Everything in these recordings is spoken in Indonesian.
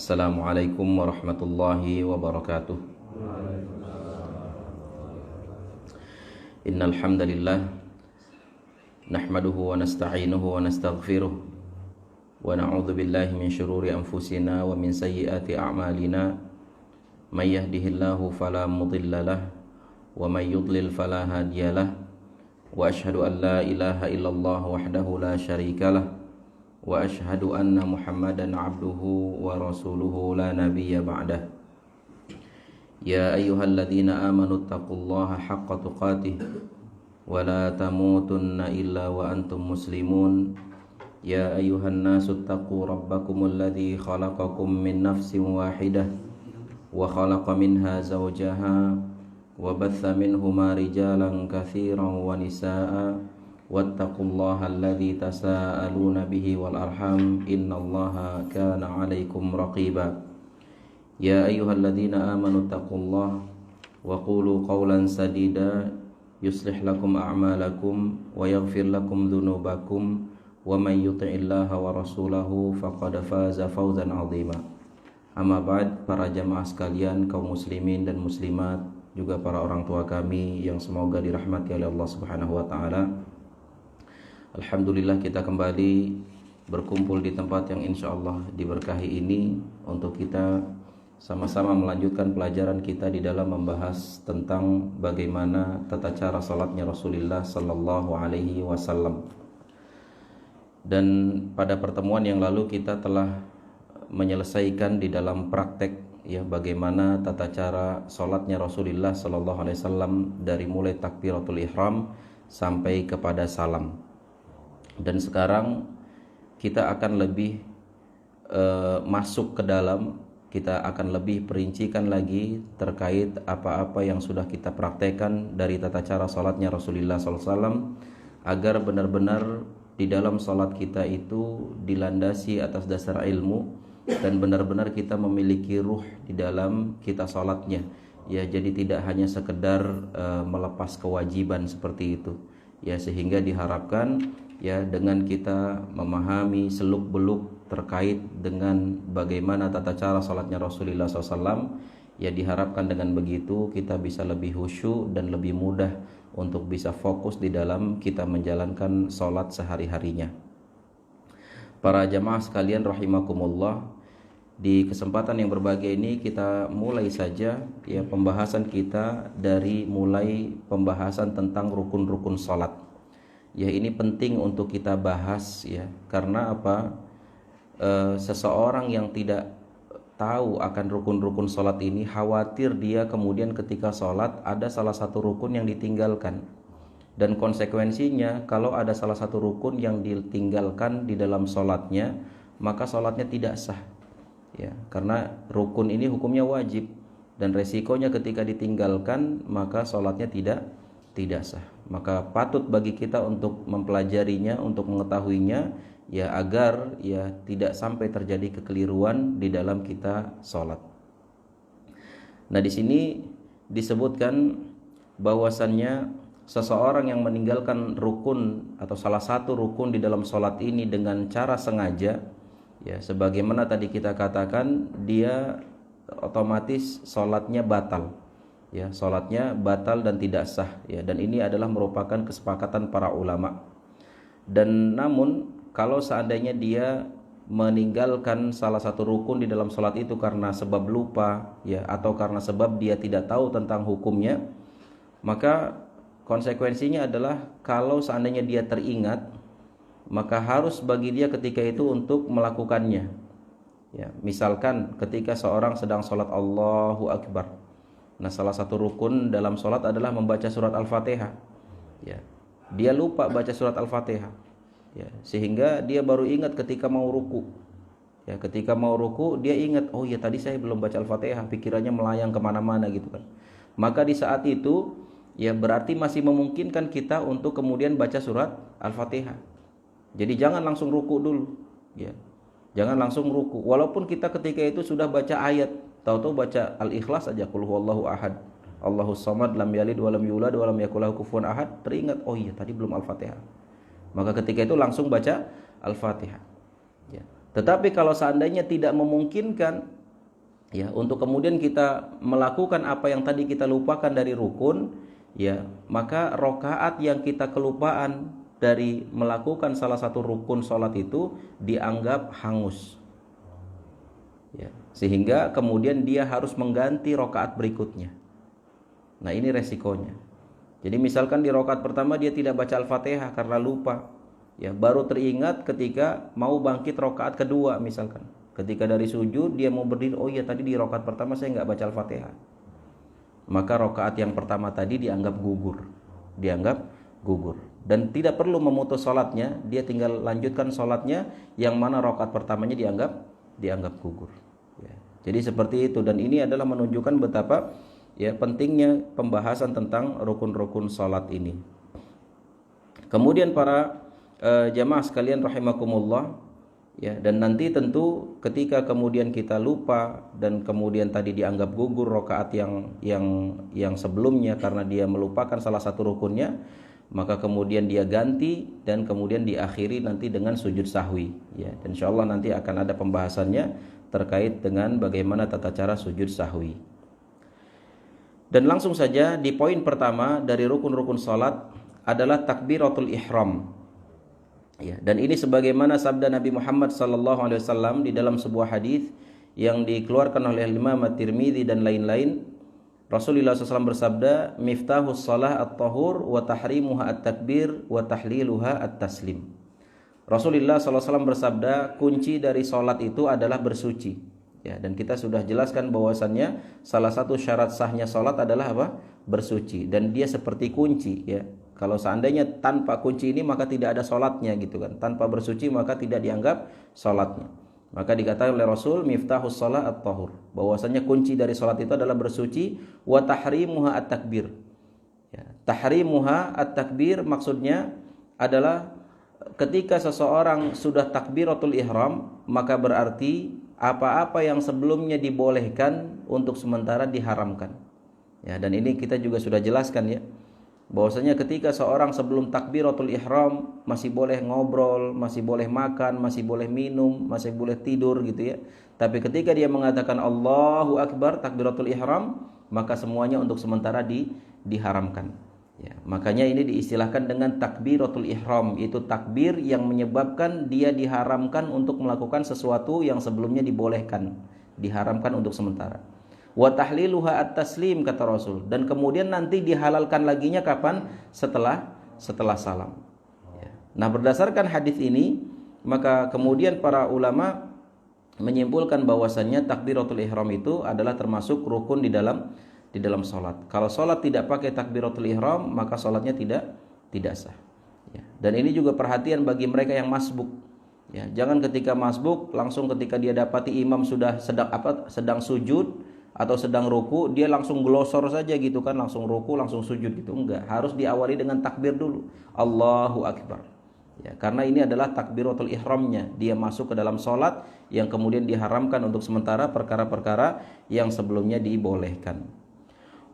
Assalamualaikum warahmatullahi wabarakatuh. Innal hamdalillah nahmaduhu wa nasta'inuhu wa nastaghfiruh wa na'udzu billahi min shururi anfusina wa min sayyiati a'malina. May yahdihillahu fala mudhillalah wa may yudlil fala hadiyalah. Wa asyhadu an la ilaha illallah wahdahu la syarikalah wa asyhadu anna Muhammadan abduhu wa rasuluhu la nabiyya ba'dah. Ya ayyuhalladzina amanu taqullaha haqqa tuqatih wa la tamutunna illa wa antum muslimun. Ya ayyuhan nasu taqu rabbakumul ladzi khalaqakum min nafsin wahidah wa khalaqa minha zawjaha wa batha minhuma rijalan katsiran wa nisaa'a wattaqullaha alladzi tasaaluna bihi wal arham innallaha kana 'alaikum raqiba. Ya ayyuhalladzina amanu taqullaha wa qulu qawlan sadida yuslih lakum a'malakum wa yaghfir lakum dhunubakum wa may yuti'illaha wa rasulahu faqad faza fawzan 'azima. Amma ba'd, para jamaah sekalian, kaum muslimin dan muslimat, juga para orang tua kami yang semoga dirahmati oleh Allah Subhanahu wa taala. Alhamdulillah kita kembali berkumpul di tempat yang insya Allah diberkahi ini untuk kita sama-sama melanjutkan pelajaran kita di dalam membahas tentang bagaimana tata cara salatnya Rasulullah sallallahu alaihi wasallam. Dan pada pertemuan yang lalu kita telah menyelesaikan di dalam praktek ya bagaimana tata cara salatnya Rasulullah sallallahu alaihi wasallam dari mulai takbiratul ihram sampai kepada salam. Dan sekarang kita akan lebih masuk ke dalam, kita akan lebih perincikan lagi terkait apa-apa yang sudah kita praktekkan dari tata cara salatnya Rasulullah SAW, agar benar-benar di dalam salat kita itu dilandasi atas dasar ilmu dan benar-benar kita memiliki ruh di dalam kita salatnya. Ya, jadi tidak hanya sekedar melepas kewajiban seperti itu. Ya, sehingga diharapkan ya dengan kita memahami seluk-beluk terkait dengan bagaimana tata cara salatnya Rasulullah SAW, ya diharapkan dengan begitu kita bisa lebih khusyuk dan lebih mudah untuk bisa fokus di dalam kita menjalankan salat sehari-harinya. Para jamaah sekalian rahimakumullah, di kesempatan yang berbahagia ini kita mulai saja ya pembahasan kita dari mulai pembahasan tentang rukun-rukun salat. Ya, ini penting untuk kita bahas ya, karena apa? Seseorang yang tidak tahu akan rukun-rukun salat ini khawatir dia kemudian ketika salat ada salah satu rukun yang ditinggalkan. Dan konsekuensinya kalau ada salah satu rukun yang ditinggalkan di dalam salatnya, maka salatnya tidak sah. Ya, karena rukun ini hukumnya wajib dan resikonya ketika ditinggalkan maka salatnya tidak sah. Maka patut bagi kita untuk mempelajarinya, untuk mengetahuinya ya agar ya tidak sampai terjadi kekeliruan di dalam kita salat. Nah, di sini disebutkan bahwasannya seseorang yang meninggalkan rukun atau salah satu rukun di dalam salat ini dengan cara sengaja, ya sebagaimana tadi kita katakan, dia otomatis salatnya batal. Ya, salatnya batal dan tidak sah ya, dan ini adalah merupakan kesepakatan para ulama. Dan namun kalau seandainya dia meninggalkan salah satu rukun di dalam salat itu karena sebab lupa ya, atau karena sebab dia tidak tahu tentang hukumnya, maka konsekuensinya adalah kalau seandainya dia teringat, maka harus bagi dia ketika itu untuk melakukannya. Ya, misalkan ketika seorang sedang salat Allahu Akbar. Nah, salah satu rukun dalam salat adalah membaca surat Al-Fatihah. Ya. Dia lupa baca surat Al-Fatihah. Ya, sehingga dia baru ingat ketika mau ruku. Ya, ketika mau ruku dia ingat, oh ya tadi saya belum baca Al-Fatihah, pikirannya melayang kemana-mana gitu kan. Maka di saat itu ya berarti masih memungkinkan kita untuk kemudian baca surat Al-Fatihah. Jadi jangan langsung ruku dulu. Ya. Jangan langsung ruku. Walaupun kita ketika itu sudah baca ayat, tahu-tahu baca Al-Ikhlas aja, qul huwallahu ahad, Allahus samad, lam yalid wa lam yulad wa lam yakul lahu kufuwan ahad, teringat, oh iya tadi belum Al-Fatihah. Maka ketika itu langsung baca Al-Fatihah. Ya. Tetapi kalau seandainya tidak memungkinkan ya untuk kemudian kita melakukan apa yang tadi kita lupakan dari rukun, ya, maka rakaat yang kita kelupaan dari melakukan salah satu rukun salat itu dianggap hangus. Ya, sehingga kemudian dia harus mengganti rakaat berikutnya. Nah, ini resikonya. Jadi misalkan di rakaat pertama dia tidak baca Al-Fatihah karena lupa. Ya, baru teringat ketika mau bangkit rakaat kedua misalkan. Ketika dari sujud dia mau berdiri, oh iya tadi di rakaat pertama saya nggak baca Al-Fatihah. Maka rakaat yang pertama tadi dianggap gugur. Dan tidak perlu memutus salatnya, dia tinggal lanjutkan salatnya yang mana rakaat pertamanya dianggap gugur. Ya. Jadi seperti itu, dan ini adalah menunjukkan betapa ya pentingnya pembahasan tentang rukun-rukun salat ini. Kemudian para jamaah sekalian rahimakumullah, ya, dan nanti tentu ketika kemudian kita lupa dan kemudian tadi dianggap gugur rakaat yang sebelumnya karena dia melupakan salah satu rukunnya, maka kemudian dia ganti dan kemudian diakhiri nanti dengan sujud sahwi, ya. Dan insyaallah nanti akan ada pembahasannya terkait dengan bagaimana tata cara sujud sahwi. Dan langsung saja di poin pertama dari rukun-rukun salat adalah takbiratul ihram. Ya, dan ini sebagaimana sabda Nabi Muhammad SAW di dalam sebuah hadis yang dikeluarkan oleh Imam At-Tirmidzi dan lain-lain. Rasulullah SAW bersabda, miftahus salah at-tahur wa tahrimuha at-takbir wa tahliluha at-taslim. Rasulullah SAW bersabda, kunci dari salat itu adalah bersuci. Ya, dan kita sudah jelaskan bahwasannya salah satu syarat sahnya salat adalah apa? Bersuci. Dan dia seperti kunci, ya. Kalau seandainya tanpa kunci ini maka tidak ada salatnya gitu kan. Tanpa bersuci maka tidak dianggap salatnya. Maka dikatakan oleh Rasul miftahus shalah at-tahur, bahwasanya kunci dari salat itu adalah bersuci, wa tahrimuha at-takbir. Ya, tahrimuha at-takbir maksudnya adalah ketika seseorang sudah takbiratul ihram, maka berarti apa-apa yang sebelumnya dibolehkan untuk sementara diharamkan. Ya, dan ini kita juga sudah jelaskan ya, bahwasanya ketika seorang sebelum takbiratul ihram masih boleh ngobrol, masih boleh makan, masih boleh minum, masih boleh tidur gitu ya. Tapi ketika dia mengatakan Allahu Akbar takbiratul ihram, maka semuanya untuk sementara diharamkan. Ya, makanya ini diistilahkan dengan takbiratul ihram, itu takbir yang menyebabkan dia diharamkan untuk melakukan sesuatu yang sebelumnya dibolehkan, diharamkan untuk sementara. Wa tahliluha at-taslim kata Rasul, dan kemudian nanti dihalalkan laginya kapan? Setelah salam. Ya. Nah, berdasarkan hadis ini maka kemudian para ulama menyimpulkan bahwasannya takbiratul ihram itu adalah termasuk rukun di dalam salat. Kalau salat tidak pakai takbiratul ihram maka salatnya tidak sah. Ya. Dan ini juga perhatian bagi mereka yang masbuk. Ya, jangan ketika masbuk langsung ketika dia dapati imam sudah sedang sujud atau sedang ruku, dia langsung glosor saja gitu kan, langsung ruku, langsung sujud gitu. Enggak, harus diawali dengan takbir dulu. Allahu Akbar. Ya, karena ini adalah takbiratul ihramnya. Dia masuk ke dalam salat yang kemudian diharamkan untuk sementara perkara-perkara yang sebelumnya dibolehkan.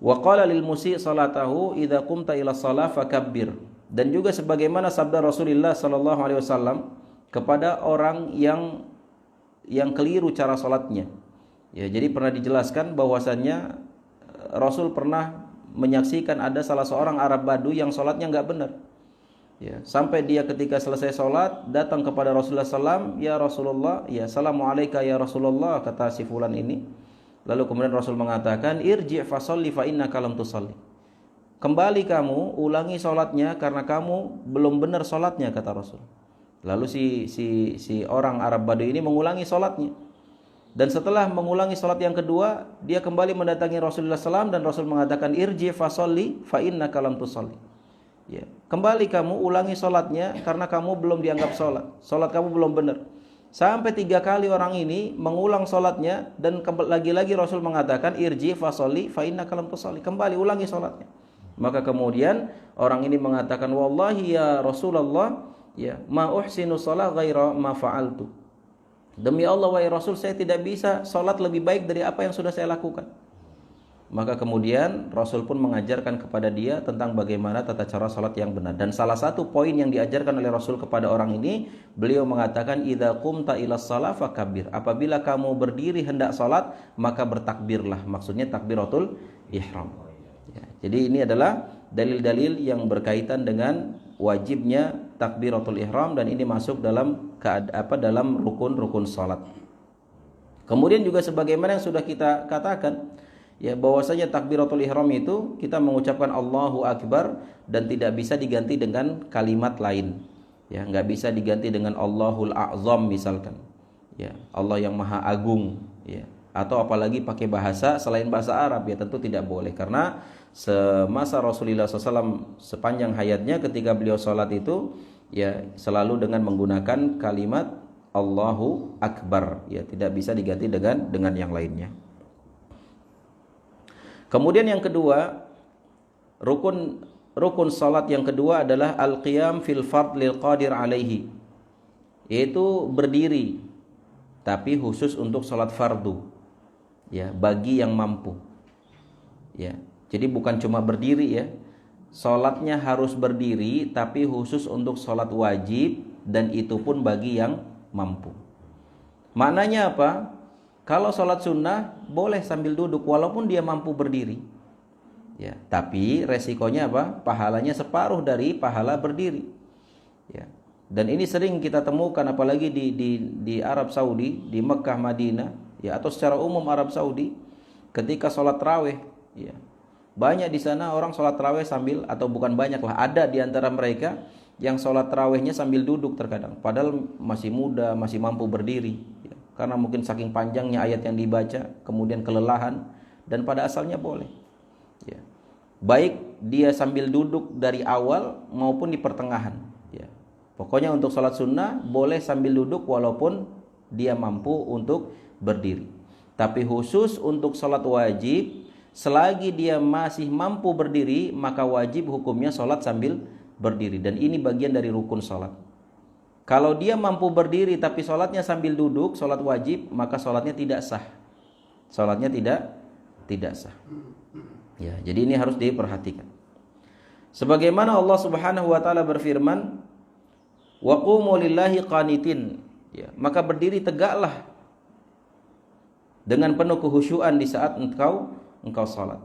Wa qala lil musi' salatahu idza qumta ila shalah fakabbir. Dan juga sebagaimana sabda Rasulullah sallallahu alaihi wasallam kepada orang yang keliru cara salatnya. Ya, jadi pernah dijelaskan bahwasannya Rasul pernah menyaksikan ada salah seorang Arab Badu yang sholatnya nggak benar. Ya, sampai dia ketika selesai sholat datang kepada Rasulullah SAW, ya Rasulullah, ya Assalamualaikum ya Rasulullah, kata si fulan ini. Lalu kemudian Rasul mengatakan, irji' fasolli fa innaka lam tusalli. Kembali kamu, ulangi sholatnya karena kamu belum benar sholatnya, kata Rasul. Lalu si orang Arab Badu ini mengulangi sholatnya. Dan setelah mengulangi salat yang kedua, dia kembali mendatangi Rasulullah SAW dan Rasul mengatakan irji fasolli fa innaka lam tusalli. Ya, kembali kamu ulangi salatnya karena kamu belum dianggap salat. Salat kamu belum benar. Sampai 3 kali orang ini mengulang salatnya dan lagi-lagi Rasul mengatakan irji fasolli fa innaka lam tusalli. Kembali ulangi salatnya. Maka kemudian orang ini mengatakan wallahi ya Rasulullah, ya ma uhsinu shalah ghaira ma fa'altu. Demi Allah wahai Rasul, saya tidak bisa salat lebih baik dari apa yang sudah saya lakukan. maka kemudian Rasul pun mengajarkan kepada dia tentang bagaimana tata cara salat yang benar. Dan salah satu poin yang diajarkan oleh Rasul kepada orang ini, beliau mengatakan idza qumta ila shalah fakabbir. Apabila kamu berdiri hendak salat, maka bertakbirlah. Maksudnya takbiratul ihram. Ya, jadi ini adalah dalil-dalil yang berkaitan dengan wajibnya takbiratul ihram, dan ini masuk dalam dalam rukun-rukun salat. Kemudian juga sebagaimana yang sudah kita katakan, ya, bahwasanya takbiratul ihram itu kita mengucapkan Allahu Akbar dan tidak bisa diganti dengan kalimat lain. Ya, nggak bisa diganti dengan Allahul A'zam misalkan. Ya, Allah yang Maha Agung, ya. Atau apalagi pakai bahasa selain bahasa Arab, ya tentu tidak boleh, karena semasa Rasulullah SAW sepanjang hayatnya ketika beliau sholat itu, ya selalu dengan menggunakan kalimat Allahu Akbar, ya tidak bisa diganti dengan yang lainnya. Kemudian yang kedua, rukun salat yang kedua adalah al-qiyam fil fard lil qadir alaihi, yaitu berdiri tapi khusus untuk salat fardu, ya bagi yang mampu. Ya, jadi bukan cuma berdiri, ya. Salatnya harus berdiri tapi khusus untuk salat wajib, dan itu pun bagi yang mampu. Maknanya apa? Kalau sholat sunnah boleh sambil duduk walaupun dia mampu berdiri, ya. Tapi resikonya apa? Pahalanya separuh dari pahala berdiri, ya. Dan ini sering kita temukan apalagi di Arab Saudi, di Mekah, Madinah, ya, atau secara umum Arab Saudi ketika sholat tarawih, ya. Banyak di sana orang sholat tarawih sambil, atau bukan banyak lah, ada di antara mereka yang sholat tarawihnya sambil duduk terkadang, padahal masih muda, masih mampu berdiri, ya. Karena mungkin saking panjangnya ayat yang dibaca, kemudian kelelahan, dan pada asalnya boleh, ya. Baik dia sambil duduk dari awal maupun di pertengahan, ya. Pokoknya untuk sholat sunnah boleh sambil duduk walaupun dia mampu untuk berdiri. Tapi khusus untuk sholat wajib, selagi dia masih mampu berdiri, maka wajib hukumnya sholat sambil berdiri, dan ini bagian dari rukun sholat. Kalau dia mampu berdiri tapi sholatnya sambil duduk, sholat wajib, maka sholatnya tidak sah. Sholatnya tidak sah. Ya, jadi ini harus diperhatikan. Sebagaimana Allah Subhanahu wa taala berfirman, "Wa qumu lillahi qanitin." Ya, maka berdiri tegaklah dengan penuh kekhusyuan di saat engkau salat.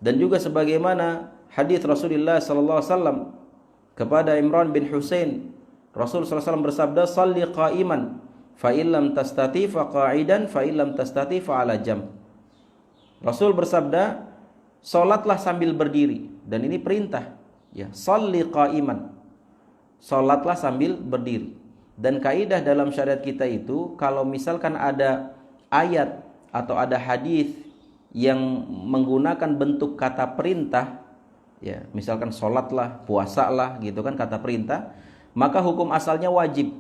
Dan juga sebagaimana hadis Rasulullah sallallahu alaihi wasallam kepada Imran bin Husain, Rasul sallallahu alaihi wasallam bersabda, "Shalli qa'iman, fa illam tastati fa qa'idan, fa illam tastati fa 'ala jam." Rasul bersabda, salatlah sambil berdiri, dan ini perintah, ya, shalli qa'iman. Salatlah sambil berdiri. Dan kaidah dalam syariat kita itu, kalau misalkan ada ayat atau ada hadis yang menggunakan bentuk kata perintah, ya, misalkan sholatlah, puasalah, gitu kan, kata perintah, maka hukum asalnya wajib.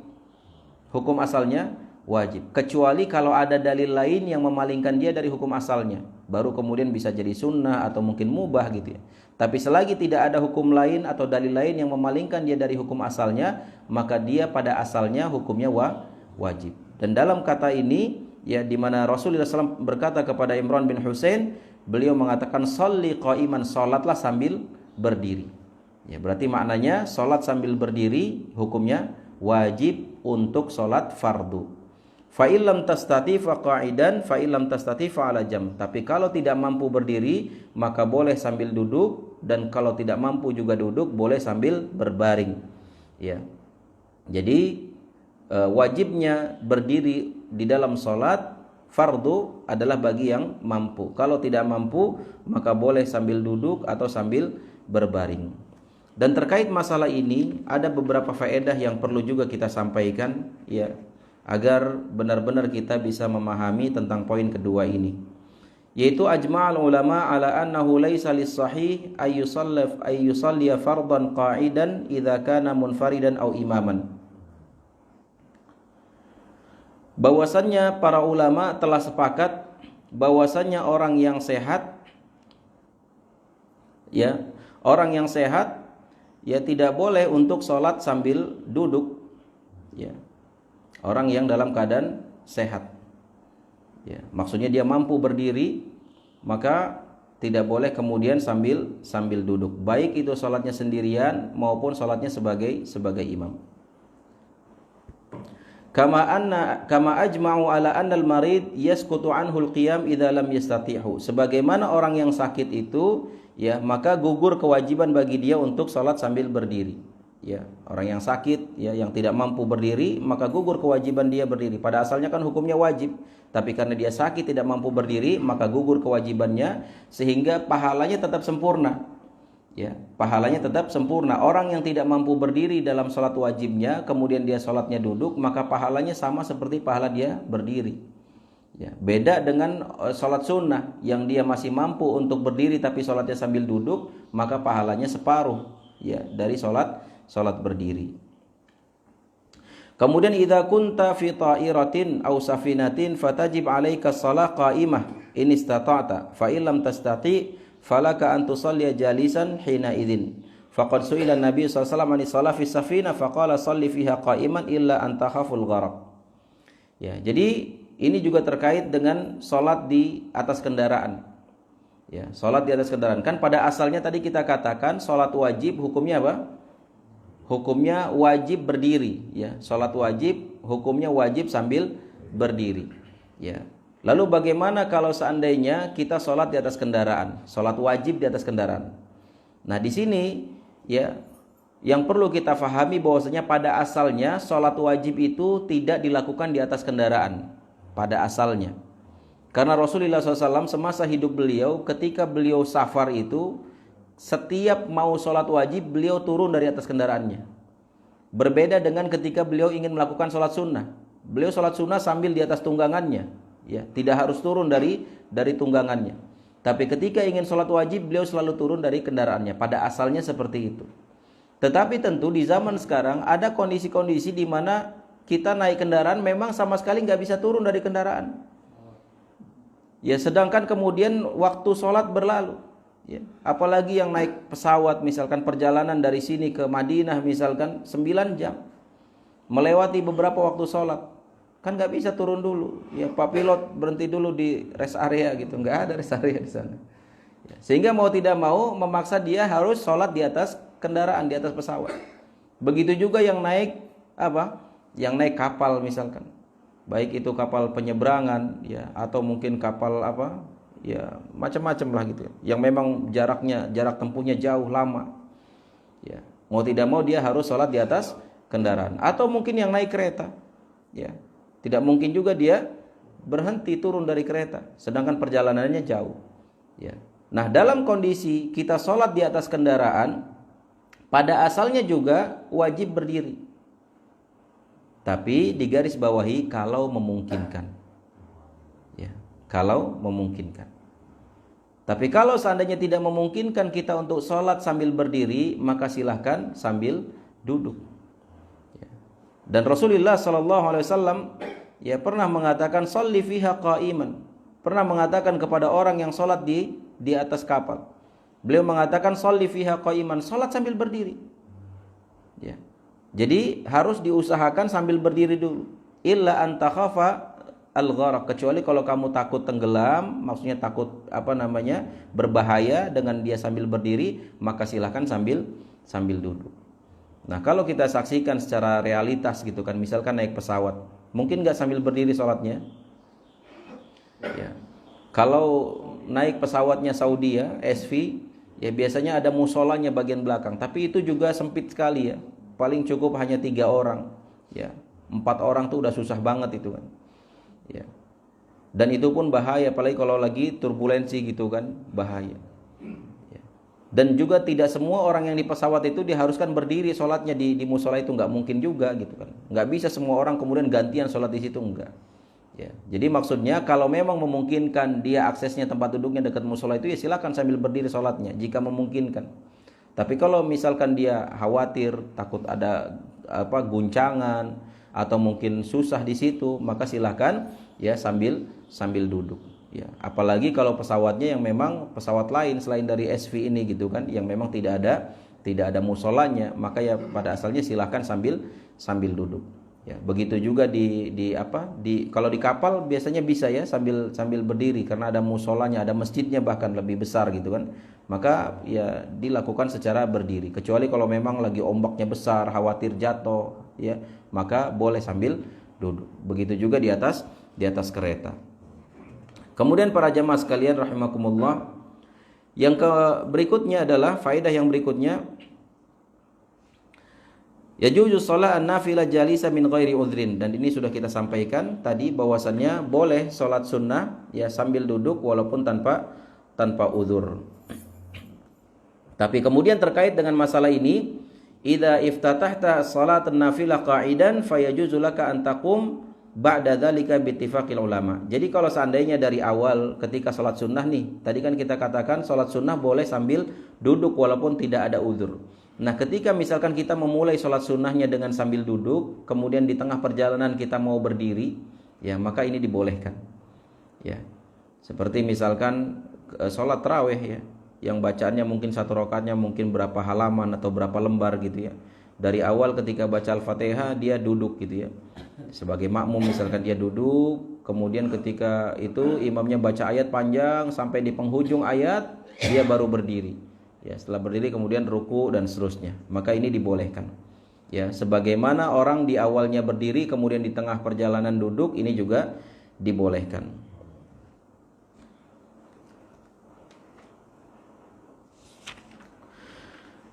Hukum asalnya wajib. Kecuali kalau ada dalil lain yang memalingkan dia dari hukum asalnya, baru kemudian bisa jadi sunnah atau mungkin mubah, gitu ya. Tapi selagi tidak ada hukum lain atau dalil lain yang memalingkan dia dari hukum asalnya, maka dia pada asalnya hukumnya wajib. Dan dalam kata ini, ya, di mana Rasulullah SAW berkata kepada Imran bin Husain, beliau mengatakan sholli qa'iman, salatlah sambil berdiri. Ya, berarti maknanya salat sambil berdiri hukumnya wajib untuk salat fardu. Fa illam tastati fa qa'idan, fa illam tastati fa 'ala jam. Tapi kalau tidak mampu berdiri, maka boleh sambil duduk, dan kalau tidak mampu juga duduk, boleh sambil berbaring. Ya. Jadi wajibnya berdiri di dalam salat fardu adalah bagi yang mampu. Kalau tidak mampu, maka boleh sambil duduk atau sambil berbaring. Dan terkait masalah ini ada beberapa faedah yang perlu juga kita sampaikan, ya, agar benar-benar kita bisa memahami tentang poin kedua ini, yaitu ajma'al ulama ala annahu laisa lis-sahih ay yusalli fardan qa'idan idza kana munfaridan aw imaman. Bahwasannya para ulama telah sepakat bahwasannya orang yang sehat, ya, orang yang sehat, ya, tidak boleh untuk sholat sambil duduk, ya. Orang yang dalam keadaan sehat, ya, maksudnya dia mampu berdiri, maka tidak boleh kemudian sambil duduk, baik itu sholatnya sendirian maupun sholatnya sebagai imam. Kama ajma'u ala annal marid yasqutu anhu al-qiyam idza lam yastati'hu. Sebagaimana orang yang sakit itu, ya, maka gugur kewajiban bagi dia untuk sholat sambil berdiri. Ya, orang yang sakit, ya, yang tidak mampu berdiri, maka gugur kewajiban dia berdiri. Pada asalnya kan hukumnya wajib, tapi karena dia sakit tidak mampu berdiri, maka gugur kewajibannya, sehingga pahalanya tetap sempurna. Ya, pahalanya tetap sempurna. Orang yang tidak mampu berdiri dalam sholat wajibnya, kemudian dia sholatnya duduk, maka pahalanya sama seperti pahala dia berdiri. Ya, beda dengan sholat sunnah yang dia masih mampu untuk berdiri tapi sholatnya sambil duduk, maka pahalanya separuh, ya, dari sholat berdiri. Kemudian idza kunta fi ta'iratin aw safinatin fatajib 'alaika shalah qa'imah in istata'ta fa illam tastati' falaka an tusalli jalisan hina idzin. Faqad su'ila an-nabi sallallahu alaihi wasallam an shalah fi safina faqala shalli fiha qa'iman illa an takhaful gharq. Ya, jadi ini juga terkait dengan salat di atas kendaraan. Ya, salat di atas kendaraan. Kan pada asalnya tadi kita katakan salat wajib hukumnya apa? Hukumnya wajib berdiri, ya. Salat wajib hukumnya wajib sambil berdiri, ya. Lalu bagaimana kalau seandainya kita salat di atas kendaraan, salat wajib di atas kendaraan? Nah, di sini, ya, yang perlu kita fahami bahwasanya pada asalnya salat wajib itu tidak dilakukan di atas kendaraan pada asalnya. Karena Rasulullah SAW semasa hidup beliau, ketika beliau safar itu, setiap mau sholat wajib beliau turun dari atas kendaraannya. Berbeda dengan ketika beliau ingin melakukan sholat sunnah. Beliau sholat sunnah sambil di atas tunggangannya, ya, tidak harus turun dari tunggangannya. Tapi ketika ingin sholat wajib beliau selalu turun dari kendaraannya. Pada asalnya seperti itu. Tetapi tentu di zaman sekarang ada kondisi-kondisi di mana kita naik kendaraan memang sama sekali nggak bisa turun dari kendaraan. Ya, sedangkan kemudian waktu sholat berlalu. Ya, apalagi yang naik pesawat, misalkan perjalanan dari sini ke Madinah misalkan 9 jam, melewati beberapa waktu sholat, kan nggak bisa turun dulu. Ya, Pak pilot berhenti dulu di rest area gitu, nggak ada rest area di sana. Ya, sehingga mau tidak mau memaksa dia harus sholat di atas kendaraan, di atas pesawat. Begitu juga yang naik apa? Yang naik kapal misalkan, baik itu kapal penyeberangan, ya, atau mungkin kapal apa? Ya, macam-macam lah gitu. Yang memang jarak tempuhnya jauh lama. Ya, mau tidak mau dia harus sholat di atas kendaraan. Atau mungkin yang naik kereta. Ya, tidak mungkin juga dia berhenti turun dari kereta, sedangkan perjalanannya jauh. Ya. Nah, dalam kondisi kita sholat di atas kendaraan, pada asalnya juga wajib berdiri. Tapi digarisbawahi kalau memungkinkan. Ya, kalau memungkinkan. Tapi kalau seandainya tidak memungkinkan kita untuk sholat sambil berdiri, maka silahkan sambil duduk. Ya. Dan Rasulullah SAW, ya, pernah mengatakan sholli fiha qa'iman. Pernah mengatakan kepada orang yang sholat di atas kapal. Beliau mengatakan sholli fiha qa'iman, sholat sambil berdiri. Ya. Jadi harus diusahakan sambil berdiri dulu. Illa an takhafa al-gharq, kecuali kalau kamu takut tenggelam, maksudnya takut berbahaya dengan dia sambil berdiri, maka silahkan sambil duduk. Nah, kalau kita saksikan secara realitas gitu kan, misalkan naik pesawat, mungkin nggak sambil berdiri sholatnya. Ya. Kalau naik pesawatnya Saudi, ya, SV, ya, biasanya ada musolanya bagian belakang, tapi itu juga sempit sekali, ya. Paling cukup hanya 3 orang, ya. 4 orang tuh udah susah banget itu kan. Ya. Dan itu pun bahaya, apalagi kalau lagi turbulensi gitu kan, bahaya. Ya. Dan juga tidak semua orang yang di pesawat itu diharuskan berdiri sholatnya di musola itu, nggak mungkin juga gitu kan. Nggak bisa semua orang kemudian gantian sholat di situ, enggak. Ya. Jadi maksudnya kalau memang memungkinkan dia aksesnya tempat duduknya dekat musola itu, ya silakan sambil berdiri sholatnya jika memungkinkan. Tapi kalau misalkan dia khawatir, takut ada guncangan atau mungkin susah di situ, maka silahkan, ya, sambil duduk. Ya, apalagi kalau pesawatnya yang memang pesawat lain selain dari SV ini gitu kan, yang memang tidak ada musolanya, maka ya pada asalnya silahkan sambil duduk. Ya, begitu juga kalau di kapal biasanya bisa ya sambil berdiri karena ada musolanya, ada masjidnya bahkan lebih besar gitu kan. Maka ya dilakukan secara berdiri. Kecuali kalau memang lagi ombaknya besar, khawatir jatuh, ya, maka boleh sambil duduk. Begitu juga di atas kereta. Kemudian para jamaah sekalian rahimakumullah, yang berikutnya adalah faedah yang berikutnya, yajuzu shalat an-nafilah jalisa min ghairi udhrin, dan ini sudah kita sampaikan tadi bahwasannya boleh salat sunnah ya sambil duduk walaupun tanpa udzur. Tapi kemudian terkait dengan masalah ini, idza iftatahta salat an-nafilah qa'idan fayajuzu laka an taqum ba'da dzalika bi ittifaqil ulama. Jadi kalau seandainya dari awal ketika salat sunnah nih, tadi kan kita katakan salat sunnah boleh sambil duduk walaupun tidak ada udzur. Nah, ketika misalkan kita memulai sholat sunnahnya dengan sambil duduk, kemudian di tengah perjalanan kita mau berdiri, ya maka ini dibolehkan. Ya, seperti misalkan sholat tarawih ya, yang bacaannya mungkin satu rakaatnya mungkin berapa halaman atau berapa lembar gitu ya. Dari awal ketika baca Al-Fatihah dia duduk gitu ya. Sebagai makmum misalkan dia duduk, kemudian ketika itu imamnya baca ayat panjang sampai di penghujung ayat dia baru berdiri. Ya, setelah berdiri kemudian ruku dan seterusnya. Maka ini dibolehkan. Ya, sebagaimana orang di awalnya berdiri kemudian di tengah perjalanan duduk, ini juga dibolehkan.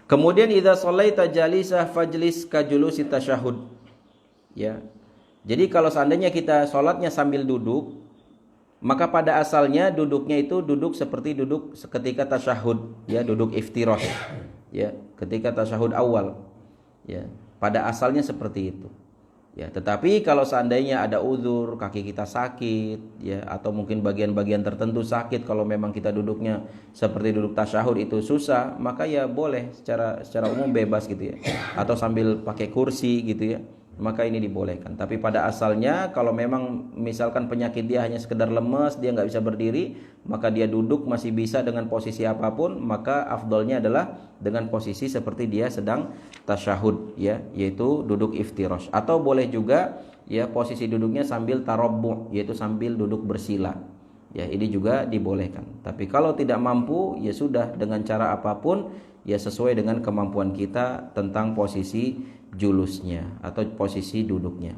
Kemudian idza shallaita jalisah fajlis kajulusi tasyahud. Ya. Jadi kalau seandainya kita sholatnya sambil duduk, maka pada asalnya duduknya itu duduk seperti duduk ketika tasyahud, ya, duduk iftirash, ya, ketika tasyahud awal, ya, pada asalnya seperti itu, ya. Tetapi kalau seandainya ada uzur, kaki kita sakit, ya, atau mungkin bagian-bagian tertentu sakit, kalau memang kita duduknya seperti duduk tasyahud itu susah, maka ya boleh secara umum bebas gitu ya, atau sambil pakai kursi gitu ya. Maka ini dibolehkan. Tapi pada asalnya kalau memang misalkan penyakit dia hanya sekedar lemes, dia nggak bisa berdiri, maka dia duduk masih bisa dengan posisi apapun, maka afdolnya adalah dengan posisi seperti dia sedang tasyahud, ya, yaitu duduk iftirash. Atau boleh juga ya posisi duduknya sambil tarabbu', yaitu sambil duduk bersila. Ya, ini juga dibolehkan. Tapi kalau tidak mampu, ya sudah dengan cara apapun, ya sesuai dengan kemampuan kita tentang posisi julusnya atau posisi duduknya.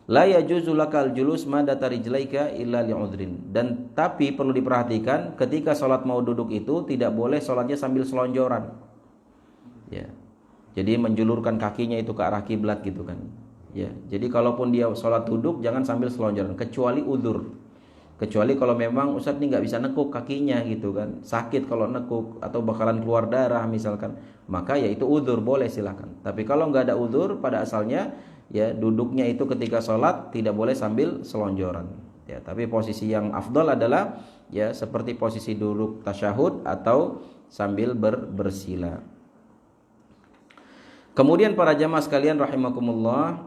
La yajuzu lakal julus madata rijlaika illa li'udhrin. Dan tapi perlu diperhatikan ketika sholat mau duduk itu tidak boleh sholatnya sambil selonjoran. Ya. Jadi menjulurkan kakinya itu ke arah kiblat gitu kan. Ya. Jadi kalaupun dia sholat duduk jangan sambil selonjoran kecuali udzur. Kecuali kalau memang Ustadz ini nggak bisa nekuk kakinya gitu kan, sakit kalau nekuk atau bakalan keluar darah misalkan, maka ya itu udzur, boleh silakan. Tapi kalau nggak ada udzur pada asalnya, ya duduknya itu ketika sholat tidak boleh sambil selonjoran. Ya, tapi posisi yang afdal adalah ya seperti posisi duduk tasyahud atau sambil bersila. Kemudian para jamaah sekalian rahimakumullah,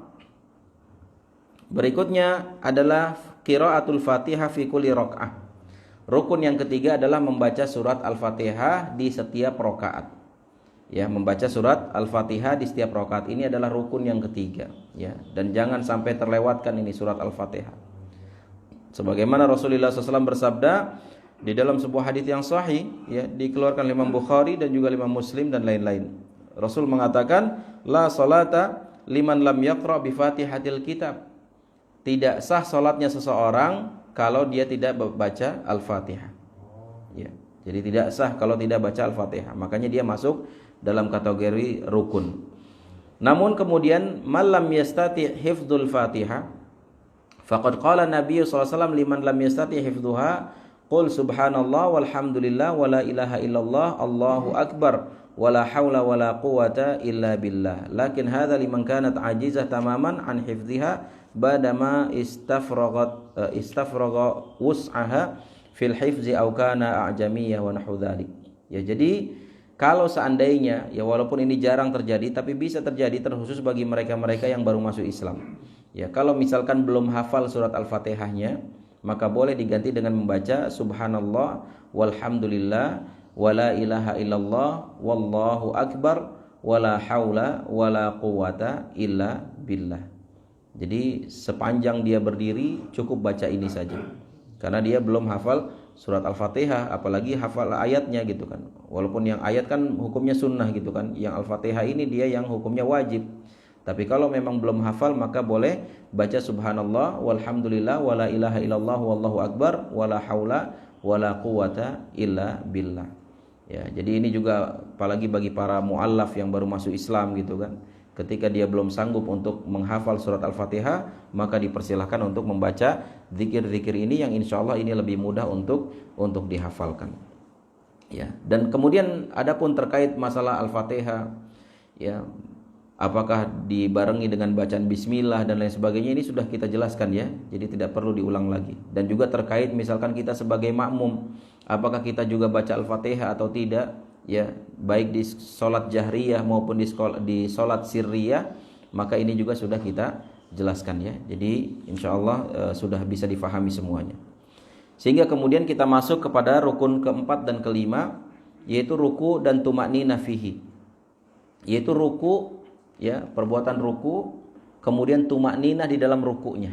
berikutnya adalah qiraatul Fatihah fi kulli rakaah. Rukun yang ketiga adalah membaca surat Al-Fatihah di setiap rakaat. Ya, membaca surat Al-Fatihah di setiap rakaat ini adalah rukun yang ketiga, ya. Dan jangan sampai terlewatkan ini surat Al-Fatihah. Sebagaimana Rasulullah SAW bersabda di dalam sebuah hadis yang sahih, ya, dikeluarkan oleh Imam Bukhari dan juga Imam Muslim dan lain-lain. Rasul mengatakan, la salata liman lam yaqra bi Fatihatil kitab. Tidak sah salatnya seseorang kalau dia tidak baca Al-Fatihah. Ya, jadi tidak sah kalau tidak baca Al-Fatihah. Makanya dia masuk dalam kategori rukun. Namun kemudian malam yastati hifdzul Fatihah, faqad qala Nabi sallallahu alaihi wasallam liman lam yastati hifdzuha, qul subhanallah walhamdulillah wala ilaha illallah Allahu akbar wala haula wala quwata illa billah. Lakin hadza liman kanat ajizah tamaman an hifdziha badama istafragha wus'aha fil hifzi aw kana a'jamiyah wa nahwu dzalik. Ya, jadi kalau seandainya, ya walaupun ini jarang terjadi tapi bisa terjadi terkhusus bagi mereka-mereka yang baru masuk Islam. Ya, kalau misalkan belum hafal surat Al-Fatihahnya, maka boleh diganti dengan membaca subhanallah walhamdulillah wala ilaha illallah wallahu akbar wala haula wala quwata illa billah. Jadi sepanjang dia berdiri cukup baca ini saja. Karena dia belum hafal surat Al-Fatihah, apalagi hafal ayatnya gitu kan. Walaupun yang ayat kan hukumnya sunnah gitu kan. Yang Al-Fatihah ini dia yang hukumnya wajib. Tapi kalau memang belum hafal maka boleh baca subhanallah walhamdulillah wala ilaha illallah wallahu akbar wala haula wala quwata illa billah. Ya, jadi ini juga apalagi bagi para muallaf yang baru masuk Islam gitu kan. Ketika dia belum sanggup untuk menghafal surat Al-Fatihah, maka dipersilahkan untuk membaca zikir-zikir ini yang insya Allah ini lebih mudah untuk dihafalkan. Ya, dan kemudian adapun terkait masalah Al-Fatihah, ya, apakah dibarengi dengan bacaan Bismillah dan lain sebagainya, ini sudah kita jelaskan ya, jadi tidak perlu diulang lagi. Dan juga terkait misalkan kita sebagai makmum, apakah kita juga baca Al-Fatihah atau tidak, ya, baik di sholat jahriyah maupun di sholat sirriyah, maka ini juga sudah kita jelaskan ya. Jadi insya Allah sudah bisa difahami semuanya. Sehingga kemudian kita masuk kepada rukun keempat dan kelima, yaitu ruku dan tumakninah fihi. Yaitu ruku, ya, perbuatan ruku, kemudian tumakninah di dalam rukunya.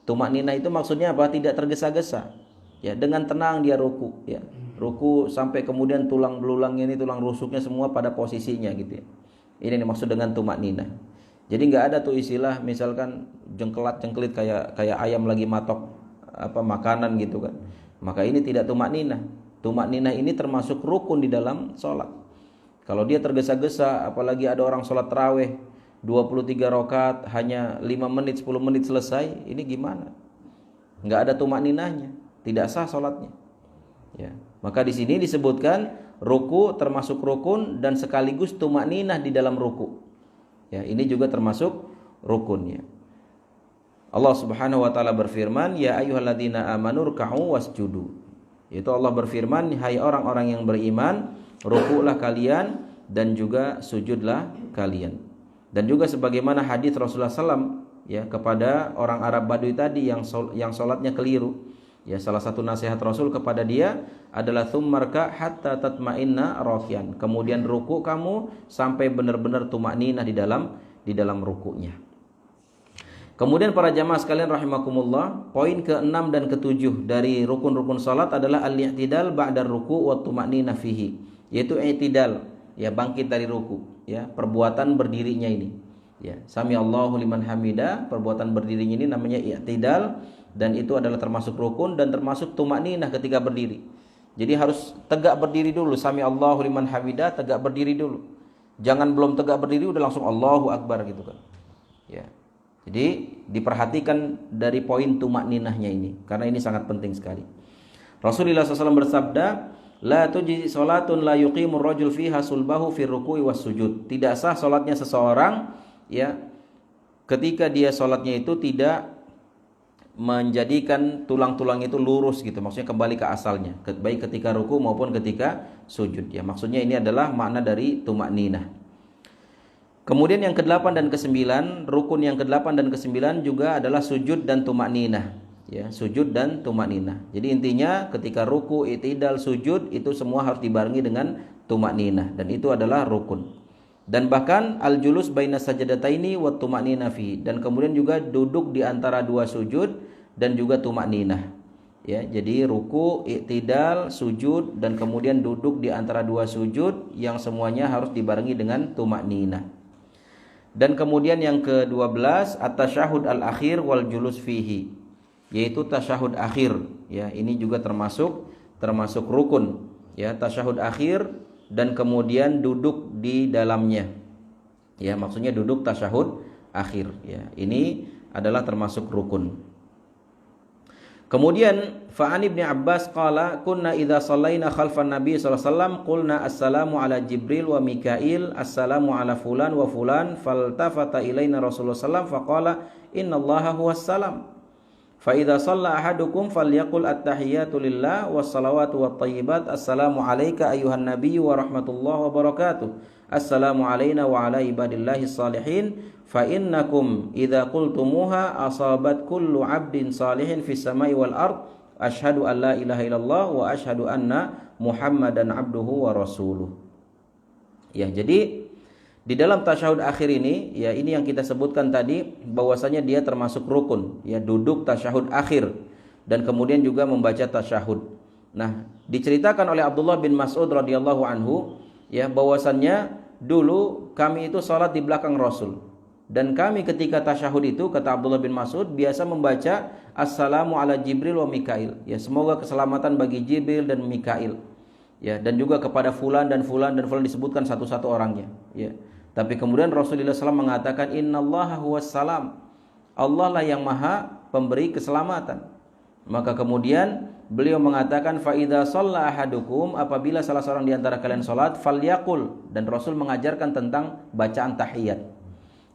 Tumakninah itu maksudnya apa? Tidak tergesa-gesa. Ya, dengan tenang dia ruku, ya. Ruku sampai kemudian tulang belulangnya ini, tulang rusuknya semua pada posisinya gitu ya. Ini dimaksud dengan tumakninah. Jadi enggak ada tuh istilah misalkan jengkelit kayak ayam lagi matok makanan gitu kan. Maka ini tidak tumakninah. Tumakninah ini termasuk rukun di dalam sholat. Kalau dia tergesa-gesa, apalagi ada orang sholat tarawih 23 rakaat hanya 5 menit 10 menit selesai, ini gimana? Enggak ada tumakninahnya, tidak sah sholatnya. Ya, maka di sini disebutkan ruku termasuk rukun dan sekaligus tumakninah di dalam ruku. Ya, ini juga termasuk rukunnya. Allah Subhanahu wa taala berfirman, "Ya ayyuhalladzina amanu ruk'u wasjudu." Itu Allah berfirman, "Hai orang-orang yang beriman, rukuklah kalian dan juga sujudlah kalian." Dan juga sebagaimana hadis Rasulullah SAW ya kepada orang Arab Badui tadi yang salatnya keliru. Ya, salah satu nasihat Rasul kepada dia adalah tsummarka hatta tatma'inna rakian. Kemudian ruku kamu sampai benar-benar tumakninah di dalam rukunya. Kemudian para jamaah sekalian rahimakumullah, poin ke-6 dan ke-7 dari rukun-rukun salat adalah al-i'tidal ba'da ruku wa tumakninah fihi, yaitu i'tidal, ya, bangkit dari ruku, ya, perbuatan berdirinya ini. Ya, sami Allahu liman hamida, perbuatan berdirinya ini namanya i'tidal. Dan itu adalah termasuk rukun dan termasuk tumakninah ketika berdiri. Jadi harus tegak berdiri dulu. Sami Allahu liman hamidah, tegak berdiri dulu. Jangan belum tegak berdiri udah langsung Allahu Akbar gitu kan. Ya. Jadi diperhatikan dari poin tumakninahnya ini, karena ini sangat penting sekali. Rasulullah SAW bersabda, la tujzi salatun la yuqimur rajul fiha sulbahu fi ruku'i was sujud. Tidak sah salatnya seseorang, ya, ketika dia salatnya itu tidak menjadikan tulang-tulang itu lurus gitu, maksudnya kembali ke asalnya, baik ketika ruku maupun ketika sujud. Ya, maksudnya ini adalah makna dari tumakninah. Kemudian yang ke-8 dan ke-9, rukun yang ke-8 dan ke-9 juga adalah sujud dan tumakninah. Ya, sujud dan tumakninah. Jadi intinya ketika ruku, i'tidal, sujud itu semua harus dibarengi dengan tumakninah dan itu adalah rukun. Dan bahkan al-julus baina sajadataini wa tumakninah fi, dan kemudian juga duduk di antara dua sujud dan juga tumakninah. Ya, jadi ruku, i'tidal, sujud dan kemudian duduk di antara dua sujud yang semuanya harus dibarengi dengan tumakninah. Dan kemudian yang ke-12 at-tasyahud al-akhir wal julus fihi, yaitu tasyahud akhir, ya, ini juga termasuk rukun, ya, tasyahud akhir dan kemudian duduk di dalamnya. Ya, maksudnya duduk tasyahud akhir, ya. Ini adalah termasuk rukun. Kemudian fa'an Ibnu Abbas qala kunna idza shallaina khalfan nabi sallallahu alaihi wasallam qulna assalamu ala Jibril wa Mikail assalamu ala fulan wa fulan faltafata ilaina Rasulullah sallallahu alaihi wasallam faqala innallaha huwas salam. Fa idza shalla ahadukum falyaqul at-tahiyatu lillah was-salawatu wat-thayyibat assalamu alayka ayyuhan nabiyyu wa rahmatullahi wa barakatuh assalamu alayna wa ala ibadillahis salihin fa innakum idza qultumuha asabat kullu 'abdin salihin fis samai wal ard asyhadu an la ilaha illallah wa asyhadu anna muhammadan 'abduhu wa rasuluh. Ya, jadi Di dalam tasyahud akhir ini, ya ini yang kita sebutkan tadi, bahwasanya dia termasuk rukun, ya duduk tasyahud akhir dan kemudian juga membaca tasyahud. Nah, diceritakan oleh Abdullah bin Mas'ud radhiyallahu anhu, ya bahwasannya dulu kami itu salat di belakang Rasul. Dan kami ketika tasyahud itu, kata Abdullah bin Mas'ud, biasa membaca Assalamu ala Jibril wa Mikail. Ya, semoga keselamatan bagi Jibril dan Mikail. Ya, dan juga kepada fulan dan fulan dan fulan, disebutkan satu-satu orangnya. Ya. Tapi kemudian Rasulullah SAW mengatakan innallaha huwas salam. Allah lah yang maha pemberi keselamatan. Maka kemudian beliau mengatakan fa idza shalla ahadukum, apabila salah seorang di antara kalian salat, falyaqul, dan Rasul mengajarkan tentang bacaan tahiyat.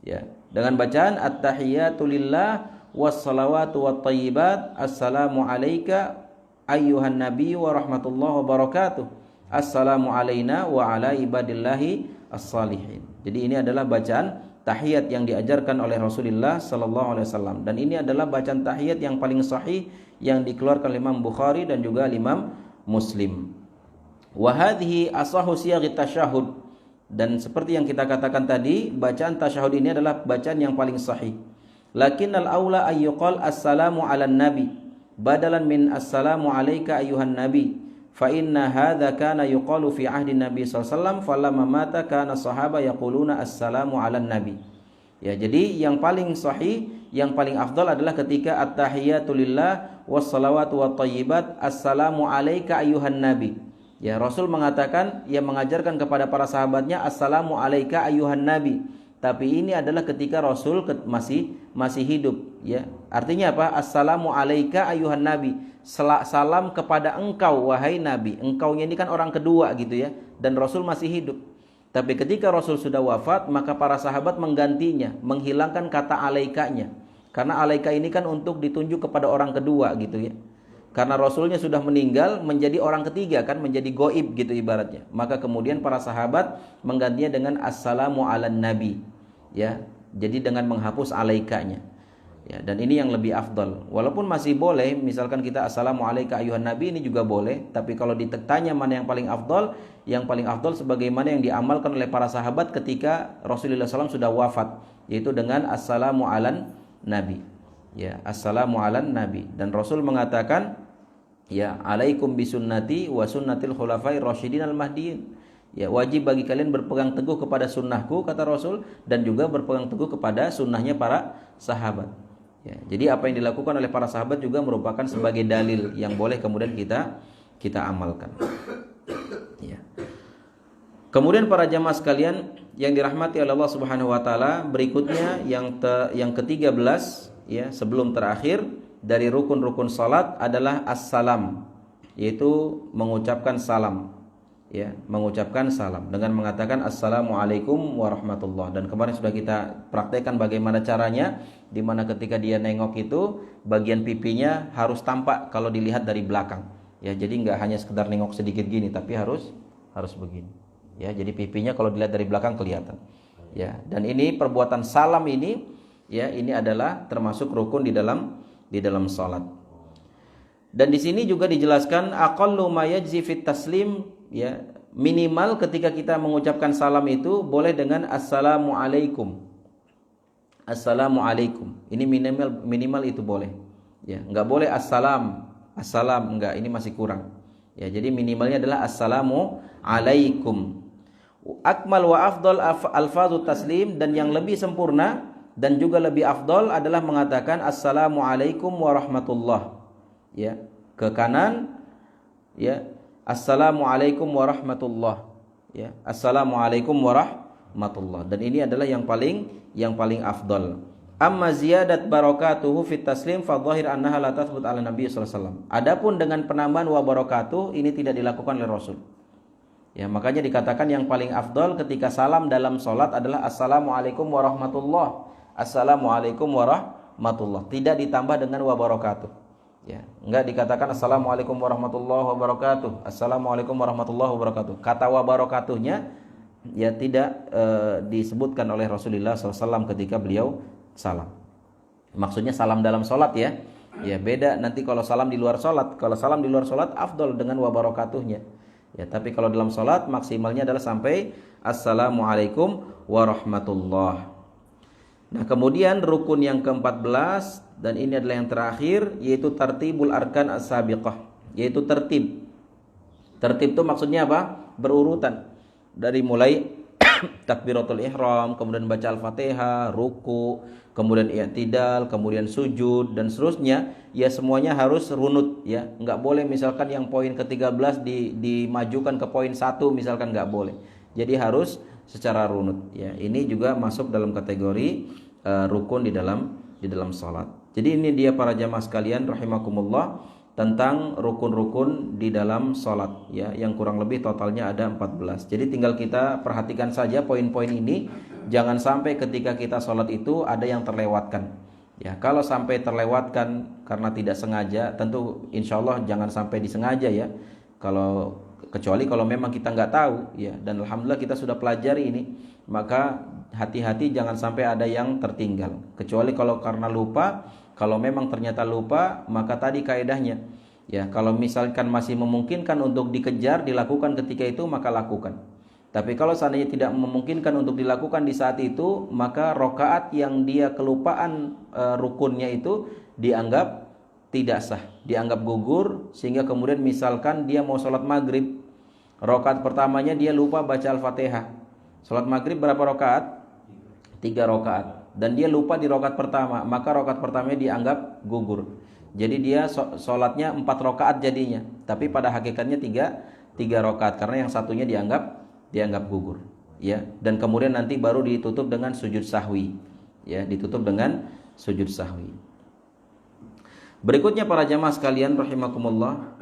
Ya, dengan bacaan at-tahiyatu lillah was-salawatu wat-thayyibat, assalamu alayka ayyuhan nabiy wa rahmatullahi wa barakatuh, assalamu alayna wa ala ibadillahi as-salihin. Jadi ini adalah bacaan tahiyat yang diajarkan oleh Rasulullah sallallahu alaihi wasallam, dan ini adalah bacaan tahiyat yang paling sahih yang dikeluarkan oleh Imam Bukhari dan juga Imam Muslim. Wa hadhihi asahhu siyaghi tasyahud, dan seperti yang kita katakan tadi, bacaan tasyahud ini adalah bacaan yang paling sahih. Lakinnal aula ay yuqal assalamu ala nabi badalan min assalamu alayka ayyuhan nabi. Fa inna hadza kana yuqalu fi ahdi Nabi sallallahu alaihi wasallam falamma mata kana sahaba yaquluna assalamu ala nabi. Ya, jadi yang paling sahih, yang paling afdal adalah ketika at-tahiyatu lillah was-salawatu wat-thayyibat assalamu alayka ayyuhan nabi. Ya, Rasul mengatakan, yang mengajarkan kepada para sahabatnya assalamu alayka ayyuhan nabi. Tapi ini adalah ketika Rasul masih hidup, ya. Artinya apa? Assalamu alayka ayyuhan nabi. Salam kepada engkau wahai nabi. Engkaunya ini kan orang kedua gitu ya, dan Rasul masih hidup. Tapi ketika Rasul sudah wafat, maka para sahabat menggantinya, menghilangkan kata alaikanya. Karena alaika ini kan untuk ditunjuk kepada orang kedua gitu ya. Karena Rasulnya sudah meninggal, menjadi orang ketiga kan, menjadi goib gitu ibaratnya. Maka kemudian para sahabat menggantinya dengan assalamu ala nabi, ya. Jadi dengan menghapus alaikanya. Ya, dan ini yang lebih afdal. Walaupun masih boleh, misalkan kita assalamu alayka ayyuhan nabi, ini juga boleh. Tapi kalau ditanya mana yang paling afdal, yang paling afdal sebagaimana yang diamalkan oleh para sahabat ketika Rasulullah SAW sudah wafat, yaitu dengan assalamu alan nabi. Ya, assalamu alan nabi. Dan Rasul mengatakan, ya, alaikum bisunnati wa sunnatil khulafai rasyidin al-mahdiin. Ya, wajib bagi kalian berpegang teguh kepada sunnahku, kata Rasul, dan juga berpegang teguh kepada sunnahnya para sahabat. Ya, jadi apa yang dilakukan oleh para sahabat juga merupakan sebagai dalil yang boleh kemudian kita amalkan. Ya. Kemudian para jamaah sekalian yang dirahmati oleh Allah Subhanahu wa taala, berikutnya yang ke-13, ya, sebelum terakhir dari rukun-rukun salat adalah as-salam, yaitu mengucapkan salam. Ya, mengucapkan salam dengan mengatakan assalamualaikum warahmatullah. Dan kemarin sudah kita praktekkan bagaimana caranya, di mana ketika dia nengok itu bagian pipinya harus tampak kalau dilihat dari belakang. Ya, jadi nggak hanya sekedar nengok sedikit gini, tapi harus begini. Ya, jadi pipinya kalau dilihat dari belakang kelihatan. Ya, dan ini perbuatan salam ini, ya, ini adalah termasuk rukun di dalam salat. Dan di sini juga dijelaskan aqallu ma yajzi fit taslim, ya, minimal ketika kita mengucapkan salam itu boleh dengan assalamu alaikum. Assalamu alaikum. Ini minimal itu boleh. Ya, enggak boleh assalam enggak, ini masih kurang. Ya, jadi minimalnya adalah assalamu alaikum. Akmal wa afdal alfazut taslim, dan yang lebih sempurna dan juga lebih afdal adalah mengatakan assalamu alaikum warahmatullah. Ya, ke kanan, ya, assalamualaikum warahmatullah, ya, assalamualaikum warahmatullah. Dan ini adalah yang paling afdal. Amma ziyadat barakatuhu fit taslim fa dhahir annaha la tathbut ala nabi sallallahu alaihi wasallam. Adapun dengan penambahan wa barakatuh, ini tidak dilakukan oleh Rasul. Ya, makanya dikatakan yang paling afdal ketika salam dalam salat adalah assalamualaikum warahmatullah. Assalamualaikum warahmatullah, tidak ditambah dengan wa barakatuh. Ya, enggak dikatakan assalamualaikum warahmatullahi wabarakatuh, assalamualaikum warahmatullahi wabarakatuh. Kata wa barakatuhnya, ya, tidak disebutkan oleh Rasulullah SAW ketika beliau salam. Maksudnya salam dalam sholat, ya. Ya, beda nanti kalau salam di luar sholat. Kalau salam di luar sholat afdol dengan wa barakatuhnya. Ya, tapi kalau dalam salat maksimalnya adalah sampai assalamualaikum warahmatullah. Nah, kemudian rukun yang ke-14 dan ini adalah yang terakhir, yaitu tartibul arkan as-sabiqah, yaitu tertib. Tertib itu maksudnya apa? Berurutan. Dari mulai takbiratul ihram, kemudian baca Al-Fatihah, ruku, kemudian i'tidal, kemudian sujud dan seterusnya, ya semuanya harus runut ya. Enggak boleh misalkan yang poin ke-13 dimajukan ke poin 1 misalkan, enggak boleh. Jadi harus secara runut ya. Ini juga masuk dalam kategori rukun di dalam salat. Jadi ini dia para jamaah sekalian rahimakumullah tentang rukun-rukun di dalam salat ya, yang kurang lebih totalnya ada 14. Jadi tinggal kita perhatikan saja poin-poin ini, jangan sampai ketika kita salat itu ada yang terlewatkan. Ya, kalau sampai terlewatkan karena tidak sengaja, tentu insyaallah jangan sampai disengaja ya. Kecuali kalau memang kita nggak tahu ya, dan alhamdulillah kita sudah pelajari ini, maka hati-hati jangan sampai ada yang tertinggal. Kecuali kalau karena lupa. Kalau memang ternyata lupa, maka tadi kaidahnya ya, kalau misalkan masih memungkinkan untuk dikejar, dilakukan ketika itu, maka lakukan. Tapi kalau seandainya tidak memungkinkan untuk dilakukan di saat itu, maka rakaat yang dia kelupaan rukunnya itu dianggap tidak sah, dianggap gugur, sehingga kemudian misalkan dia mau sholat maghrib, rakaat pertamanya dia lupa baca Al-Fatihah. Sholat maghrib berapa rakaat? 3 rakaat. Dan dia lupa di rakaat pertama, maka rakaat pertamanya dianggap gugur. Jadi dia sholatnya 4 rakaat jadinya, tapi pada hakikatnya 3 rakaat karena yang satunya dianggap gugur. Ya, dan kemudian nanti baru ditutup dengan sujud sahwi. Ya, ditutup dengan sujud sahwi. Berikutnya para jamaah sekalian rahimakumullah,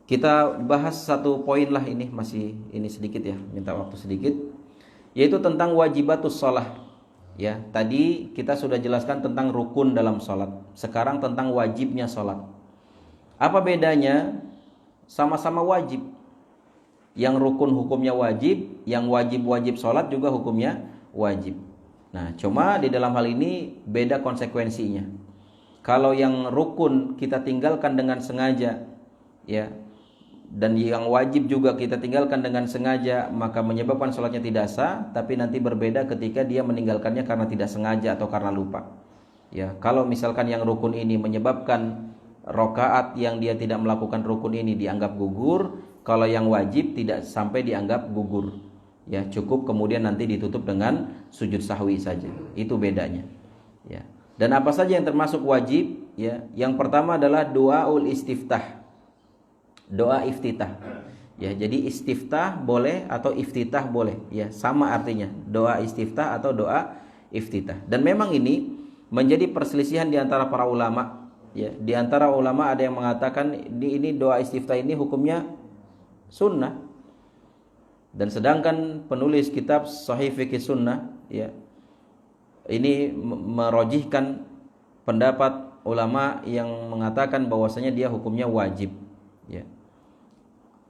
kita bahas satu poin lah, ini masih ini sedikit ya, minta waktu sedikit. Yaitu tentang wajibatus shalah. Ya, tadi kita sudah jelaskan tentang rukun dalam salat. Sekarang tentang wajibnya salat. Apa bedanya? Sama-sama wajib. Yang rukun hukumnya wajib, yang wajib salat juga hukumnya wajib. Nah, cuma di dalam hal ini beda konsekuensinya. Kalau yang rukun kita tinggalkan dengan sengaja, ya, dan yang wajib juga kita tinggalkan dengan sengaja, maka menyebabkan sholatnya tidak sah. Tapi nanti berbeda ketika dia meninggalkannya karena tidak sengaja atau karena lupa. Ya, kalau misalkan yang rukun ini menyebabkan rakaat yang dia tidak melakukan rukun ini dianggap gugur, kalau yang wajib tidak sampai dianggap gugur. Ya, cukup kemudian nanti ditutup dengan sujud sahwi saja. Itu bedanya. Ya. Dan apa saja yang termasuk wajib? Ya, yang pertama adalah doaul istiftah. Doa iftitah. Ya, jadi istiftah boleh atau iftitah boleh. Ya, sama artinya. Doa istiftah atau doa iftitah. Dan memang ini menjadi perselisihan di antara para ulama. Ya, di antara ulama ada yang mengatakan ini doa istiftah ini hukumnya sunnah. Dan sedangkan penulis kitab Sahih Fiqh Sunnah ya, ini merojihkan pendapat ulama yang mengatakan bahwasanya dia hukumnya wajib. Ya.